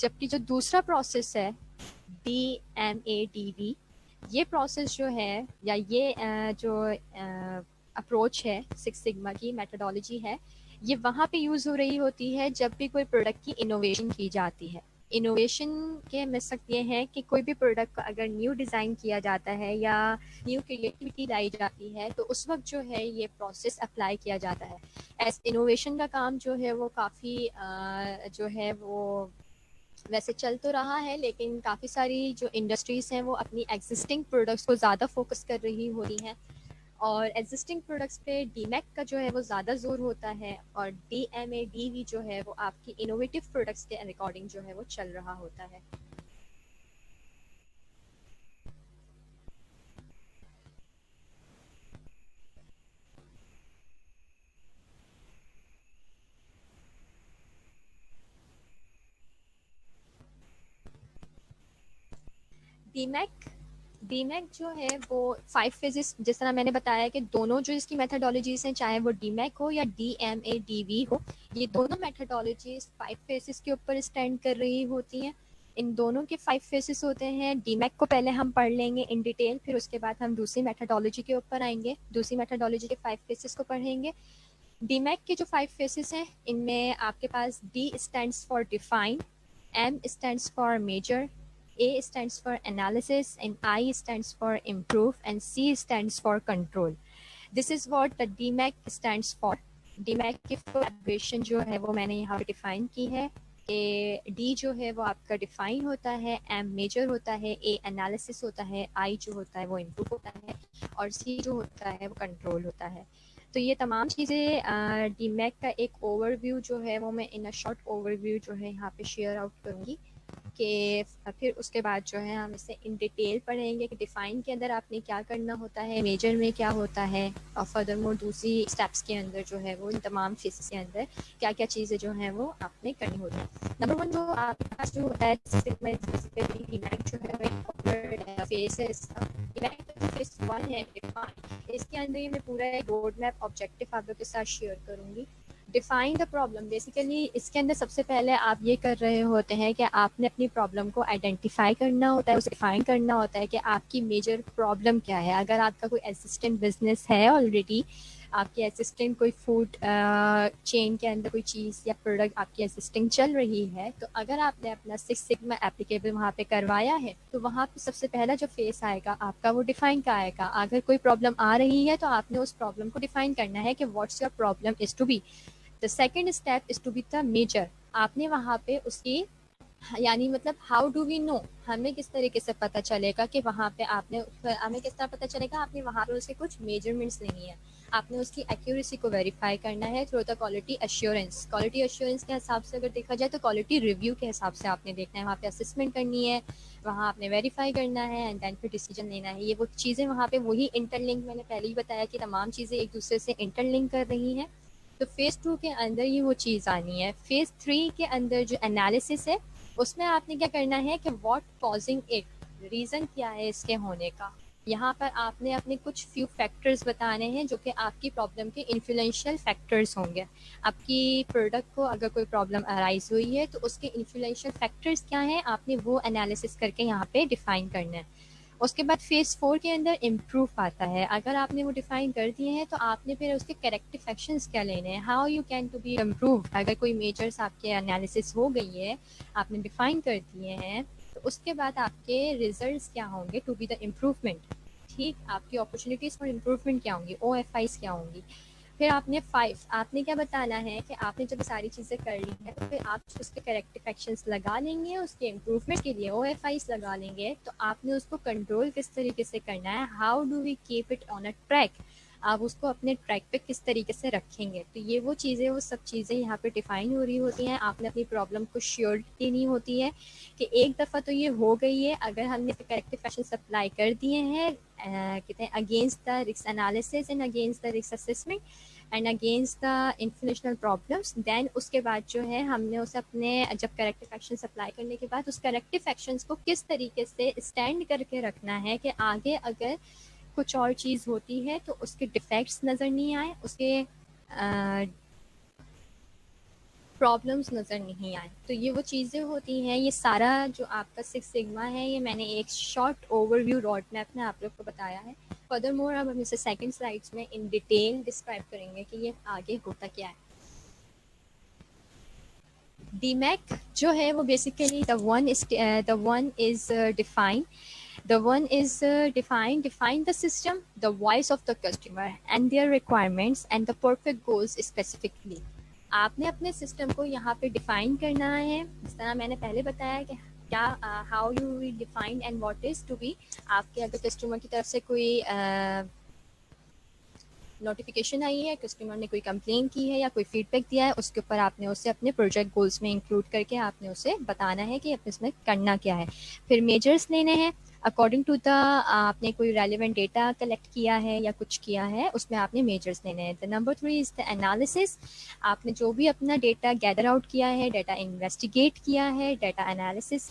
जबकि जो दूसरा प्रोसेस है DMADV, ये प्रोसेस जो है या ये जो अप्रोच है सिक्स सिग्मा की मेथडोलॉजी है, ये वहाँ पे यूज़ हो रही होती है जब भी कोई प्रोडक्ट की इनोवेशन की जाती है। इनोवेशन के मकसद ये है कि कोई भी प्रोडक्ट को अगर न्यू डिज़ाइन किया जाता है या न्यू क्रिएटिविटी लाई जाती है तो उस वक्त जो है ये प्रोसेस अप्लाई किया जाता है। एस इनोवेशन का काम जो है वो काफ़ी जो है वो वैसे चल तो रहा है, लेकिन काफ़ी सारी जो इंडस्ट्रीज़ हैं वो अपनी एग्जिस्टिंग प्रोडक्ट्स को ज़्यादा फोकस कर रही होती हैं, और एग्जिस्टिंग प्रोडक्ट्स पे डीमैक का जो है वो ज़्यादा जोर होता है, और DMADV जो है वो आपकी इनोवेटिव प्रोडक्ट्स के अकॉर्डिंग जो है वो चल रहा होता है। डीमैक डीमैक जो है वो 5 फेजेस, जिस तरह मैंने बताया कि दोनों जो इसकी मेथडोलॉजीज हैं, चाहे वो डीमैक हो या DMADV हो, ये दोनों मेथडोलॉजीज 5 फेजेस के ऊपर स्टैंड कर रही होती हैं। इन दोनों के 5 फेसेस होते हैं। डीमैक को पहले हम पढ़ लेंगे इन डिटेल, फिर उसके बाद हम दूसरी मेथडोलॉजी के ऊपर आएंगे, दूसरी मेथडोलॉजी के 5 फेसेस को पढ़ेंगे। डीमैक के जो 5 फेसेस हैं, इनमें आपके पास D stands for define, M stands for measure, A stands for analysis, and I stands for improve, and C stands for control. This is what the DMAC stands for. DMAC की full abbreviation जो है वो मैंने यहाँ पे define की है कि D जो है वो आपका डिफाइन होता है, M मेजर होता है, A एनालिसिस होता है, I जो होता है वो इम्प्रूव होता है, और C जो होता है वो कंट्रोल होता है। तो ये तमाम चीज़ें डीमैक का एक ओवरव्यू जो है वो मैं इन अ शॉर्ट ओवरव्यू जो है यहाँ पे शेयर आउट करूँगी, कि फिर उसके बाद जो है हम इसे इन डिटेल पढ़ेंगे कि डिफ़ाइन के अंदर आपने क्या करना होता है, मेजर में क्या होता है, और फर्दर मोर दूसरी स्टेप्स के अंदर जो है वो इन तमाम फेसेस के अंदर क्या क्या चीज़ें जो हैं वो आपने करनी होती है। नंबर वन, जो आपके पास जो है फेस वन है डिफाइन, इसके अंदर ही मैं पूरा एक रोड मैप ऑब्जेक्टिव आप लोग के साथ शेयर करूँगी। डिफाइन द प्रॉब्लम, बेसिकली इसके अंदर सबसे पहले आप ये कर रहे होते हैं कि आपने अपनी प्रॉब्लम को आइडेंटिफाई करना होता है, उसे डिफाइन करना होता है कि आपकी मेजर प्रॉब्लम क्या है। अगर आपका कोई एसिस्टेंट बिजनेस है ऑलरेडी, आपकी असिस्टेंट कोई फूड चेन के अंदर कोई चीज़ या प्रोडक्ट आपकी असिस्टेंट चल रही है, तो अगर आपने अपना सिक्स सिग्मा एप्लीकेबल वहाँ पे करवाया है तो वहाँ पे सबसे पहला जो फेस आएगा आपका वो डिफाइन का आएगा। अगर कोई प्रॉब्लम आ रही है तो आपने उस प्रॉब्लम को डिफाइन करना है कि what's your problem is to be. The second step is to be the major. आपने वहाँ पे उसकी यानी मतलब हाउ डू वी नो, हमें किस तरीके से पता चलेगा कि वहाँ पे आपने, हमें किस तरह पता चलेगा, आपने वहाँ पे उसके कुछ मेजरमेंट्स लेनी है, आपने उसकी एक्यूरेसी को वेरीफाई करना है through the quality assurance. Quality assurance के हिसाब से अगर देखा जाए तो क्वालिटी रिव्यू के हिसाब से आपने देखना है, वहाँ पे असेसमेंट करनी है, वहाँ आपने वेरीफाई करना है, एंड देन फिर डिसीजन लेना है। ये वो चीज़ें वहाँ पे वही इंटरलिंक, मैंने पहले ही बताया कि तमाम चीज़ें एक दूसरे से इंटरलिंक कर रही हैं। तो फेज़ 2 के अंदर ही वो चीज़ आनी है। फेज़ 3 के अंदर जो एनालिसिस है उसमें आपने क्या करना है कि व्हाट कॉजिंग इट, रीज़न क्या है इसके होने का। यहाँ पर आपने अपने कुछ फ्यू फैक्टर्स बताने हैं जो कि आपकी प्रॉब्लम के इन्फ्लुएंशियल फैक्टर्स होंगे। आपकी प्रोडक्ट को अगर कोई प्रॉब्लम अराइज हुई है तो उसके इन्फ्लुएंशियल फैक्टर्स क्या हैं, आपने वो एनालिसिस करके यहाँ पे डिफाइन करना है। उसके बाद फेज 4 के अंदर इम्प्रूव आता है। अगर आपने वो डिफाइन कर दिए हैं तो आपने फिर उसके करेक्टिव एक्शंस क्या लेने हैं, how you can to be improve. अगर कोई मेजर्स आपके एनालिसिस हो गई है, आपने डिफाइन कर दिए हैं, तो उसके बाद आपके रिजल्ट्स क्या होंगे टू बी द इम्प्रूवमेंट। ठीक, आपकी अपॉर्चुनिटीज फॉर इम्प्रूवमेंट क्या होंगी, OFIs क्या होंगी। फिर आपने 5 आपने क्या बताना है कि आपने जब सारी चीज़ें कर ली हैं तो फिर आप उसके करेक्टिव एक्शंस लगा लेंगे, उसके इम्प्रूवमेंट के लिए OFIs लगा लेंगे। तो आपने उसको कंट्रोल किस तरीके से करना है, how do we keep it on a track, आप उसको अपने ट्रैक पे किस तरीके से रखेंगे। तो ये वो चीज़ें, वो सब चीज़ें यहाँ पे डिफाइन हो रही होती हैं। आपने अपनी प्रॉब्लम को श्योरिटी देनी होती है कि एक दफ़ा तो ये हो गई है, अगर हमने करेक्टिव एक्शंस अप्लाई कर दिए हैं कहते हैं against the risk analysis and against the risk assessment and against the informational problems, then उसके बाद जो है हमने उसे अपने जब करेक्टिव एक्शंस अप्लाई करने के बाद उस करेक्टिव एक्शंस को किस तरीके से स्टैंड करके रखना है कि आगे अगर कुछ और चीज़ होती है तो उसके डिफेक्ट्स नज़र नहीं आए, उसके प्रॉब्लम्स नज़र नहीं आए। तो ये वो चीज़ें होती हैं। ये सारा जो आपका 6 सिग्मा है, ये मैंने एक शॉर्ट ओवरव्यू रोड मैप में आप लोग को बताया है। फर्दर मोर अब हम इसे सेकंड स्लाइड्स में इन डिटेल डिस्क्राइब करेंगे कि ये आगे होता क्या है। DMAC जो है वो basically the one is define define the system, the voice of the customer and their requirements and the perfect goals specifically। आपने अपने सिस्टम को यहाँ पे डिफाइन करना है, जिस तरह मैंने पहले बताया कि क्या how you will define and what is to be. आपके अगर कस्टमर की तरफ से कोई नोटिफिकेशन आई है, कस्टमर ने कोई कंप्लेन की है या कोई फीडबैक दिया है, उसके ऊपर आपने उसे अपने प्रोजेक्ट गोल्स में इंक्लूड करके आपने उसे बताना है कि इसमें करना क्या है। फिर मेजर्स लेने हैं अकॉर्डिंग टू द, आपने कोई रेलिवेंट डेटा कलेक्ट किया है या कुछ किया है, उसमें आपने मेजर्स लेने हैं। The number 3 is the analysis. आपने जो भी अपना डेटा गैदर आउट किया है, डेटा इन्वेस्टिगेट किया है, डेटा एनालिसिस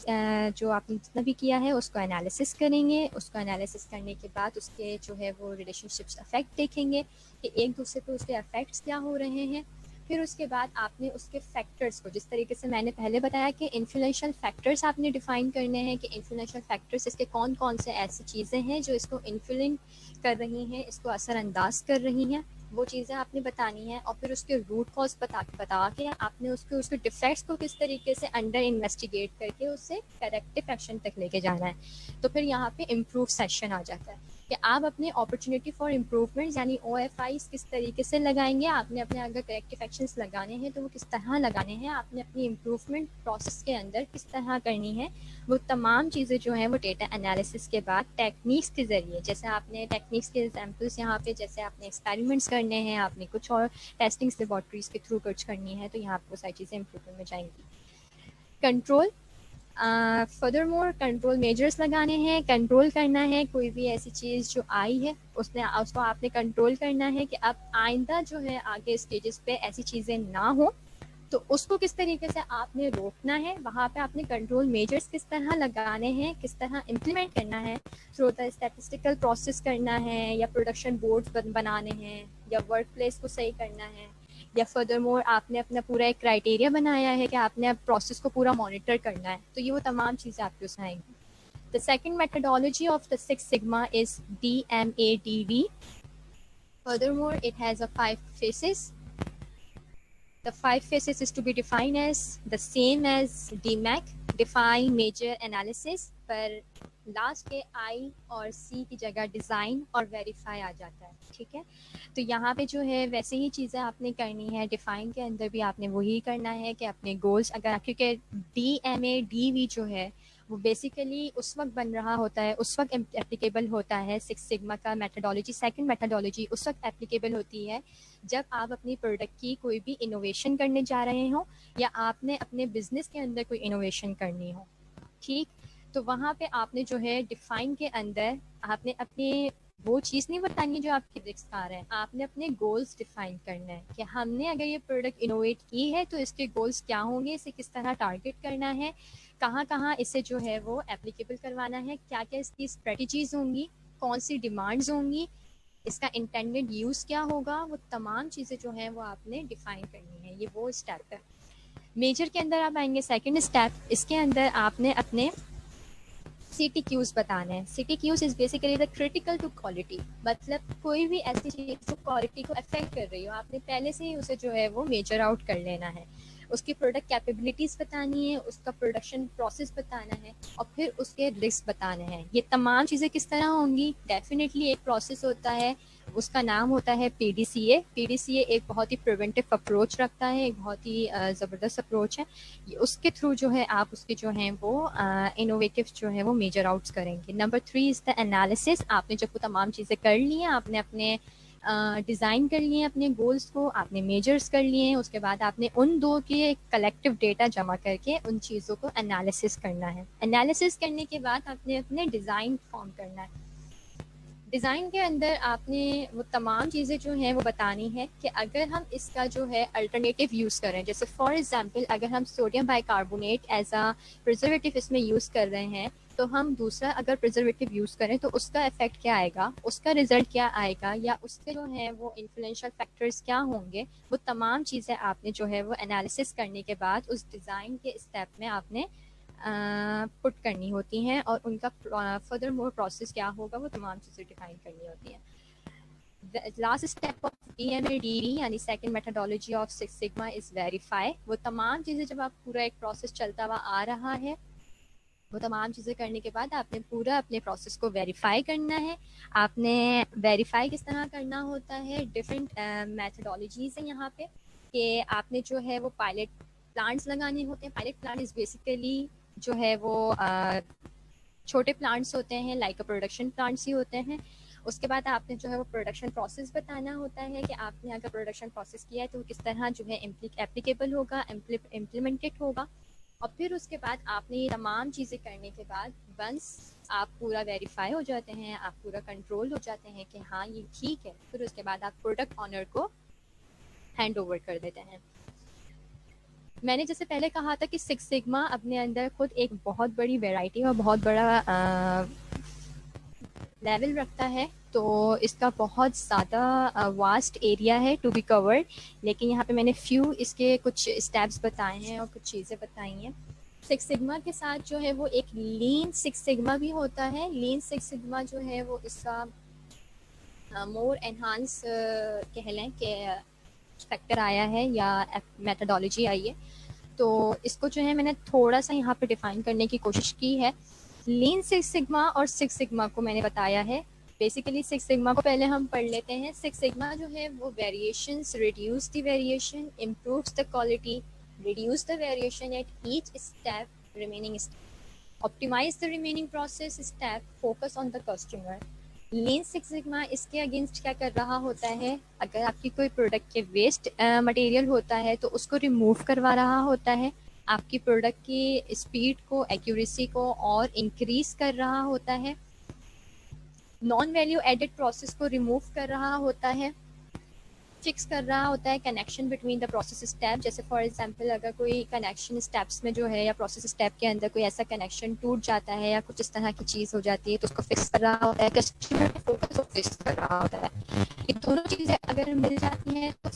जो आपने जितना भी किया है उसको एनालिसिस करेंगे। उसको एनालिसिस करने के बाद उसके जो है वो रिलेशनशिप्स अफेक्ट देखेंगे कि एक दूसरे पे उसके इफेक्ट्स क्या हो रहे हैं। फिर उसके बाद आपने उसके फैक्टर्स को, जिस तरीके से मैंने पहले बताया कि इन्फ्लुएंशियल फैक्टर्स आपने डिफाइन करने हैं कि इन्फ्लुएंशियल फैक्टर्स इसके कौन कौन से ऐसी चीज़ें हैं जो इसको इन्फ्लुएंस कर रही हैं, इसको असरअंदाज कर रही हैं, वो चीज़ें आपने बतानी है। और फिर उसके रूट कॉज बता के आपने उसके डिफेक्ट्स को किस तरीके से अंडर इन्वेस्टिगेट करके उससे करेक्टिव एक्शन तक लेके जाना है। तो फिर यहाँ पे इम्प्रूव सेशन आ जाता है कि आप अपने अपॉर्चुनिटी फॉर इम्प्रूवमेंट यानी OFIs किस तरीके से लगाएंगे। आपने अपने अगर करेक्टिव एक्शंस लगाने हैं तो वो किस तरह लगाने हैं, आपने अपनी इम्प्रूवमेंट प्रोसेस के अंदर किस तरह करनी है, वो तमाम चीज़ें जो हैं वो डेटा एनालिसिस के बाद टेक्निक्स के ज़रिए, जैसे आपने टेक्निक्स के एग्जांपल्स यहाँ पे, जैसे आपने एक्सपेरिमेंट्स करने हैं, आपने कुछ और टेस्टिंग्स लेबॉर्ट्रीज के थ्रू कुछ करनी है, तो यहाँ आपको सारी चीज़ें इम्प्रूवमेंट में जाएंगी। Control, further more control measures लगाने हैं, कंट्रोल करना है कोई भी ऐसी चीज़ जो आई है उसको आपने कंट्रोल करना है कि अब आइंदा जो है आगे स्टेजेस पे ऐसी चीज़ें ना हो, तो उसको किस तरीके से आपने रोकना है। वहाँ पे आपने कंट्रोल मेजर्स किस तरह लगाने हैं, किस तरह इम्प्लीमेंट करना है, थ्रू द स्टैटिस्टिकल प्रोसेस करना है, या प्रोडक्शन बोर्ड्स बनाने हैं, या वर्क प्लेस को सही करना है, या फर्दर मोर आपने अपना पूरा एक क्राइटेरिया बनाया है कि आपने अब प्रोसेस को पूरा मॉनिटर करना है। तो ये वो तमाम चीज़ें आपके उसमें आएंगी। The second methodology of the 6 sigma is DMADV। Furthermore, it has a 5 phases. The 5 phases is to be defined as the same as DMAC, define, measure, analysis, पर लास्ट के I और C की जगह डिज़ाइन और verify आ जाता है। ठीक है, तो यहाँ पे जो है वैसे ही चीज़ें आपने करनी है, डिफ़ाइन के अंदर भी आपने वही करना है कि अपने गोल्स, अगर क्योंकि DMADV जो है वो बेसिकली उस वक्त बन रहा होता है, उस वक्त एप्लीकेबल होता है 6 सिग्मा का मेथडोलॉजी, सेकंड मेथडोलॉजी उस वक्त एप्लीकेबल होती है जब आप अपनी प्रोडक्ट की कोई भी इनोवेशन करने जा रहे हो या आपने अपने बिजनेस के अंदर कोई इनोवेशन करनी हो। ठीक, तो वहाँ पे आपने जो है डिफाइन के अंदर आपने अपने वो चीज़ नहीं बतानी जो आपके रिस्क आ रहे हैं, आपने अपने गोल्स डिफाइन करना है कि हमने अगर ये प्रोडक्ट इनोवेट की है तो इसके गोल्स क्या होंगे, इसे किस तरह टारगेट करना है, कहाँ कहाँ इसे जो है वो एप्लीकेबल करवाना है, क्या क्या इसकी स्ट्रेटजीज होंगी, कौन सी डिमांड्स होंगी, इसका इंटेंडेड यूज़ क्या होगा, वो तमाम चीज़ें जो हैं वो आपने डिफाइन करनी है। ये वो स्टेप है। मेजर के अंदर आप आएंगे सेकंड स्टेप, इसके अंदर आपने अपने CTQs बताने हैं। CTQs is basically the critical to quality, मतलब कोई भी ऐसी चीज जो क्वालिटी को अफेक्ट कर रही हो, आपने पहले से ही उसे जो है वो मेजर आउट कर लेना है। उसकी प्रोडक्ट कैपेबिलिटीज बतानी है, उसका प्रोडक्शन प्रोसेस बताना है, और फिर उसके रिस्क बताने हैं। ये तमाम चीज़ें किस तरह होंगी? डेफिनेटली एक प्रोसेस होता है, उसका नाम होता है PDCA। PDCA एक बहुत ही प्रिवेंटिव अप्रोच रखता है, एक बहुत ही ज़बरदस्त अप्रोच है। उसके थ्रू जो है आप उसके जो हैं वो इनोवेटिव जो है वो मेजर आउट्स करेंगे। Number 3 is the analysis. आपने जब वो तमाम चीज़ें कर ली हैं, आपने अपने डिज़ाइन कर लिए हैं अपने गोल्स को, आपने मेजर्स कर लिए हैं, उसके बाद आपने उन दो के कलेक्टिव डेटा जमा करके उन चीज़ों को एनालिसिस करना है। एनालिसिस करने के बाद आपने अपने डिज़ाइन फॉर्म करना है। डिज़ाइन के अंदर आपने वो तमाम चीज़ें जो हैं वो बतानी है कि अगर हम इसका जो है अल्टरनेटिव यूज़ करें, जैसे फॉर एग्जांपल अगर हम sodium bicarbonate as a preservative इसमें यूज़ कर रहे हैं, तो हम दूसरा अगर प्रिजर्वेटिव यूज़ करें तो उसका इफेक्ट क्या आएगा, उसका रिजल्ट क्या आएगा, या उसके जो है वो इन्फ्लुएंशियल फैक्टर्स क्या होंगे, वो तमाम चीज़ें आपने जो है वो एनालिसिस करने के बाद उस डिज़ाइन के स्टेप में आपने पुट करनी होती हैं, और उनका फर्दर मोर प्रोसेस क्या होगा वो तमाम चीज़ें डिफाइन करनी होती हैं। लास्ट स्टेप ऑफ DMADD यानी second methodology of six sigma is verify. वो तमाम चीज़ें जब आप पूरा एक प्रोसेस चलता हुआ आ रहा है, वो तमाम चीज़ें करने के बाद आपने पूरा अपने प्रोसेस को वेरीफाई करना है। आपने वेरीफाई किस तरह करना होता है? डिफरेंट मेथोडोलॉजीज हैं यहाँ पे, कि आपने जो है वो पायलट प्लांट्स लगाने होते हैं। पायलट प्लांट इज बेसिकली जो है वो छोटे प्लांट्स होते हैं, लाइक प्रोडक्शन प्लांट्स ही होते हैं। उसके बाद आपने जो है वो प्रोडक्शन प्रोसेस बताना होता है कि आपने अगर प्रोडक्शन प्रोसेस किया है तो किस तरह जो है एप्लीकेबल होगा, इम्प्लीमेंटेड होगा। और फिर उसके बाद आपने ये तमाम चीज़ें करने के बाद वंस आप पूरा वेरीफाई हो जाते हैं, आप पूरा कंट्रोल हो जाते हैं कि हाँ ये ठीक है, फिर उसके बाद आप प्रोडक्ट ऑनर को हैंड ओवर कर देते हैं। मैंने जैसे पहले कहा था कि सिक्स सिग्मा अपने अंदर खुद एक बहुत बड़ी वैरायटी और बहुत बड़ा लेवल रखता है, तो इसका बहुत ज़्यादा वास्ट एरिया है टू बी कवर्ड। लेकिन यहाँ पे मैंने फ्यू इसके कुछ स्टेप्स बताए हैं और कुछ चीज़ें बताई हैं। सिक्स सिग्मा के साथ जो है वो एक लीन सिक्स सिग्मा भी होता है। लीन सिक्स सिग्मा जो है वो इसका मोर एनहांस कह लें कि फैक्टर आया है या मेथोडोलॉजी आई है, तो इसको जो है मैंने थोड़ा सा यहाँ पे डिफाइन करने की कोशिश की है। लीन सिक्स सिग्मा और सिक्स सिग्मा को मैंने बताया है। बेसिकली सिक्स सिग्मा को पहले हम पढ़ लेते हैं। सिक्स सिग्मा जो है वो variations reduce the variation, improves the quality, reduce the variation at each step remaining step, optimize the remaining process step, focus on the customer. Lean six sigma इसके अगेंस्ट क्या कर रहा होता है? अगर आपकी कोई प्रोडक्ट के वेस्ट मटेरियल होता है तो उसको रिमूव करवा रहा होता है, आपकी प्रोडक्ट की स्पीड को, एक्यूरेसी को और इंक्रीज कर रहा होता है, नॉन वैल्यू एडेड प्रोसेस को रिमूव कर रहा होता है, फिक्स कर रहा होता है connection between the process step. जैसे फॉर एग्जांपल अगर कोई कनेक्शन स्टेप्स में जो है या प्रोसेस स्टेप के अंदर कोई ऐसा कनेक्शन टूट जाता है या कुछ इस तरह की चीज़ हो जाती है तो उसको फिक्स कर रहा होता है, कस्टमर फोकस को फिक्स कर रहा होता है। ये दोनों चीज़ें अगर मिल जाती हैं तो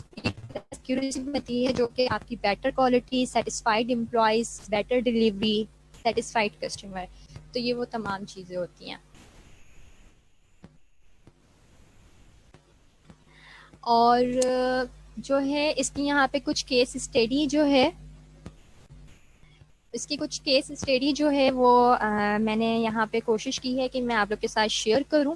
एक्यूरेसी मिलती है, जो कि आपकी better quality, satisfied employees, better delivery, satisfied customer. तो ये वो तमाम चीज़ें होती हैं। और जो है इसकी यहाँ पे कुछ केस स्टडी जो है, इसकी कुछ केस स्टडी जो है वो मैंने यहाँ पे कोशिश की है कि मैं आप लोग के साथ शेयर करूँ।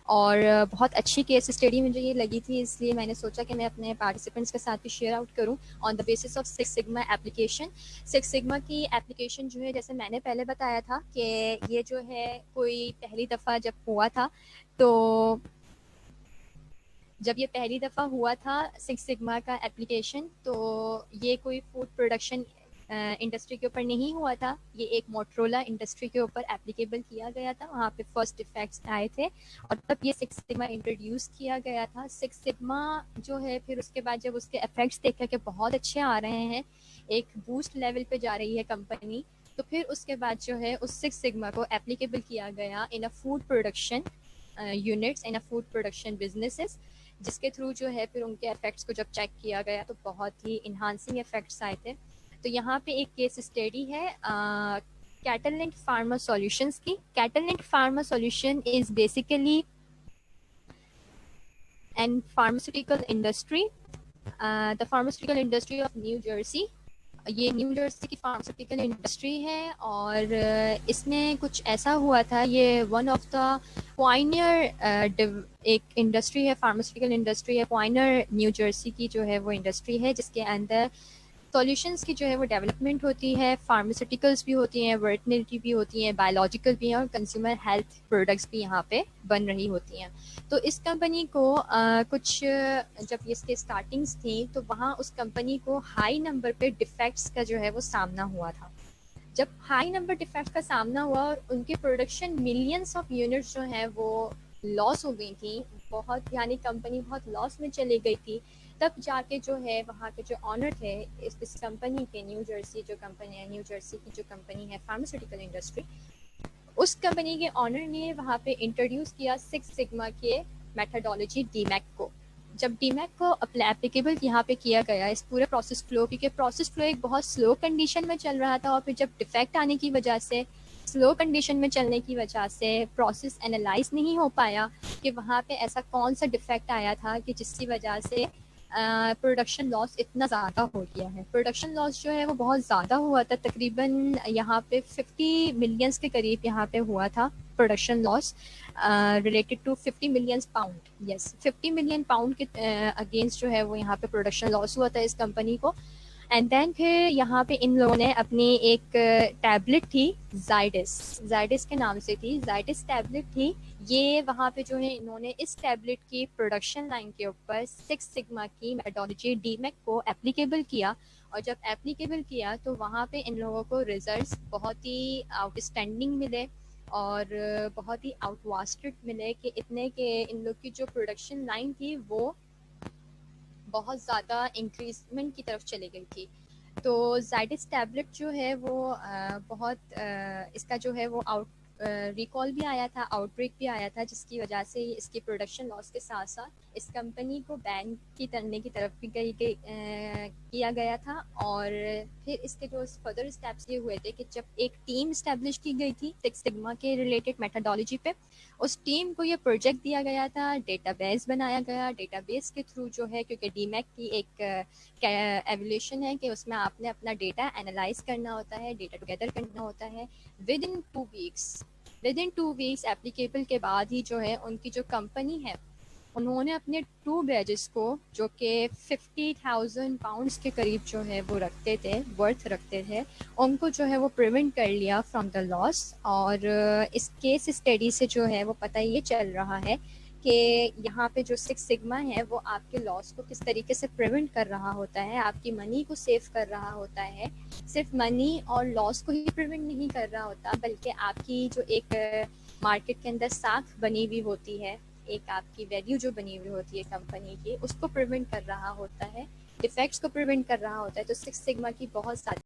और बहुत अच्छी केस स्टडी मुझे ये लगी थी, इसलिए मैंने सोचा कि मैं अपने पार्टिसिपेंट्स के साथ भी शेयर आउट करूँ on the basis of six sigma application. Six sigma की एप्लीकेशन जो है, जैसे मैंने पहले बताया था कि ये जो है कोई पहली दफ़ा जब हुआ था, तो जब ये पहली दफ़ा हुआ था सिक्स सिग्मा का एप्लीकेशन, तो ये कोई फूड प्रोडक्शन इंडस्ट्री के ऊपर नहीं हुआ था, ये एक मोटरोला इंडस्ट्री के ऊपर एप्लीकेबल किया गया था। वहाँ पे फर्स्ट इफेक्ट्स आए थे और तब ये सिक्स सिग्मा इंट्रोड्यूस किया गया था। सिक्स सिग्मा जो है फिर उसके बाद जब उसके इफेक्ट्स देखा कि बहुत अच्छे आ रहे हैं, एक बूस्ट लेवल पे जा रही है कंपनी, तो फिर उसके बाद जो है उस सिक्स सिग्मा को एप्लीकेबल किया गया in a food production units, in a food production businesses, जिसके थ्रू जो है फिर उनके इफेक्ट्स को जब चेक किया गया तो बहुत ही इन्हांसिंग इफेक्ट्स आए थे। तो यहाँ पे एक केस स्टडी है Catalent Pharma Solutions की. Catalent Pharma Solution is basically an pharmaceutical industry, the pharmaceutical industry of New Jersey. ये न्यू जर्सी की फार्मास्यूटिकल इंडस्ट्री है और इसमें कुछ ऐसा हुआ था. ये वन ऑफ द पॉइनियर एक इंडस्ट्री है, फार्मास्यूटिकल इंडस्ट्री है. पॉइनियर न्यू जर्सी की जो है वो इंडस्ट्री है जिसके अंदर सॉल्यूशंस की जो है वो डेवलपमेंट होती है. फार्मास्यूटिकल्स भी होती हैं, वेटरनरी भी होती हैं, बायोलॉजिकल भी हैं और कंज्यूमर हेल्थ प्रोडक्ट्स भी यहाँ पे बन रही होती हैं. तो इस कंपनी को कुछ जब इसके स्टार्टिंग्स थी तो वहाँ उस कंपनी को हाई नंबर पे डिफेक्ट्स का जो है वो सामना हुआ था. जब हाई नंबर डिफेक्ट्स का सामना हुआ और उनके प्रोडक्शन मिलियंस ऑफ यूनिट्स जो है वो लॉस हो गई थी, बहुत, यानी कंपनी बहुत लॉस में चली गई थी, तब जाके जो है वहाँ के जो ऑनर थे इस कंपनी के, न्यू जर्सी जो कंपनी है, न्यू जर्सी की जो कंपनी है फार्मास्यूटिकल इंडस्ट्री, उस कंपनी के ऑनर ने वहाँ पे इंट्रोड्यूस किया सिक्स सिग्मा के मेथडोलॉजी डीमैक को. जब डीमैक को एप्लीकेबल यहाँ पे किया गया इस पूरे प्रोसेस फ्लो, क्योंकि प्रोसेस फ्लो एक बहुत स्लो कंडीशन में चल रहा था और फिर जब डिफेक्ट आने की वजह से, स्लो कंडीशन में चलने की वजह से प्रोसेस एनालाइज नहीं हो पाया कि वहाँ पे ऐसा कौन सा डिफेक्ट आया था कि जिसकी वजह से प्रोडक्शन लॉस इतना ज़्यादा हो गया है. प्रोडक्शन लॉस जो है वो बहुत ज़्यादा हुआ था, तकरीबन यहाँ पे 50 मिलियंस के करीब यहाँ पे हुआ था production loss related to 50 million pound. Yes, 50 million pound के अगेंस्ट जो है वो यहाँ पे प्रोडक्शन लॉस हुआ था इस कंपनी को. एंड देन फिर यहाँ पे इन लोगों ने अपनी एक टैबलेट थी जाइडिस के नाम से थी, जाइडिस टैबलेट थी. ये वहाँ पे जो है इन्होंने इस टैबलेट की प्रोडक्शन लाइन के ऊपर सिक्स सिग्मा की मेथडोलॉजी डीमैक को एप्लीकेबल किया. और जब एप्लीकेबल किया तो वहाँ पे इन लोगों को रिजल्ट्स बहुत ही आउटस्टैंडिंग मिले और बहुत ही आउटवास्टेड मिले कि इतने के इन लोग की जो प्रोडक्शन लाइन थी वो बहुत ज़्यादा इंक्रीजमेंट की तरफ चली गई थी. तो जाइडिस टैबलेट जो है वो इसका जो है वो रिकॉल भी आया था, आउटब्रेक भी आया था, जिसकी वजह से इसकी प्रोडक्शन लॉस के साथ साथ इस कंपनी को बैन करने की तरफ भी किया गया था. और फिर इसके जो फर्दर स्टेप्स ये हुए थे कि जब एक टीम स्टैब्लिश की गई थी सिक्स सिग्मा के रिलेटेड मेथडोलॉजी पे, उस टीम को ये प्रोजेक्ट दिया गया था, डेटाबेस बनाया गया. डेटाबेस के थ्रू जो है, क्योंकि डीमैक की एक एवोल्यूशन है कि उसमें आपने अपना डेटा एनालाइज करना होता है, डेटा टुगेदर करना होता है. विद इन 2 वीक्स एप्लीकेबल के बाद ही जो है उनकी जो कंपनी है उन्होंने अपने 2 बैजेस को, जो कि 50,000 पाउंड्स के करीब जो है वो वर्थ रखते थे, उनको जो है वो प्रिवेंट कर लिया फ्रॉम द लॉस. और इस केस स्टडी से जो है वो पता ये चल रहा है कि यहाँ पे जो सिक्स सिग्मा है वो आपके लॉस को किस तरीके से प्रिवेंट कर रहा होता है, आपकी मनी को सेव कर रहा होता है. सिर्फ मनी और लॉस को ही प्रिवेंट नहीं कर रहा होता, बल्कि आपकी जो एक मार्केट के अंदर साख बनी हुई होती है, एक आपकी वैल्यू जो बनी हुई होती है कंपनी की, उसको प्रिवेंट कर रहा होता है, डिफेक्ट्स को प्रिवेंट कर रहा होता है. तो सिक्स सिग्मा की बहुत सारी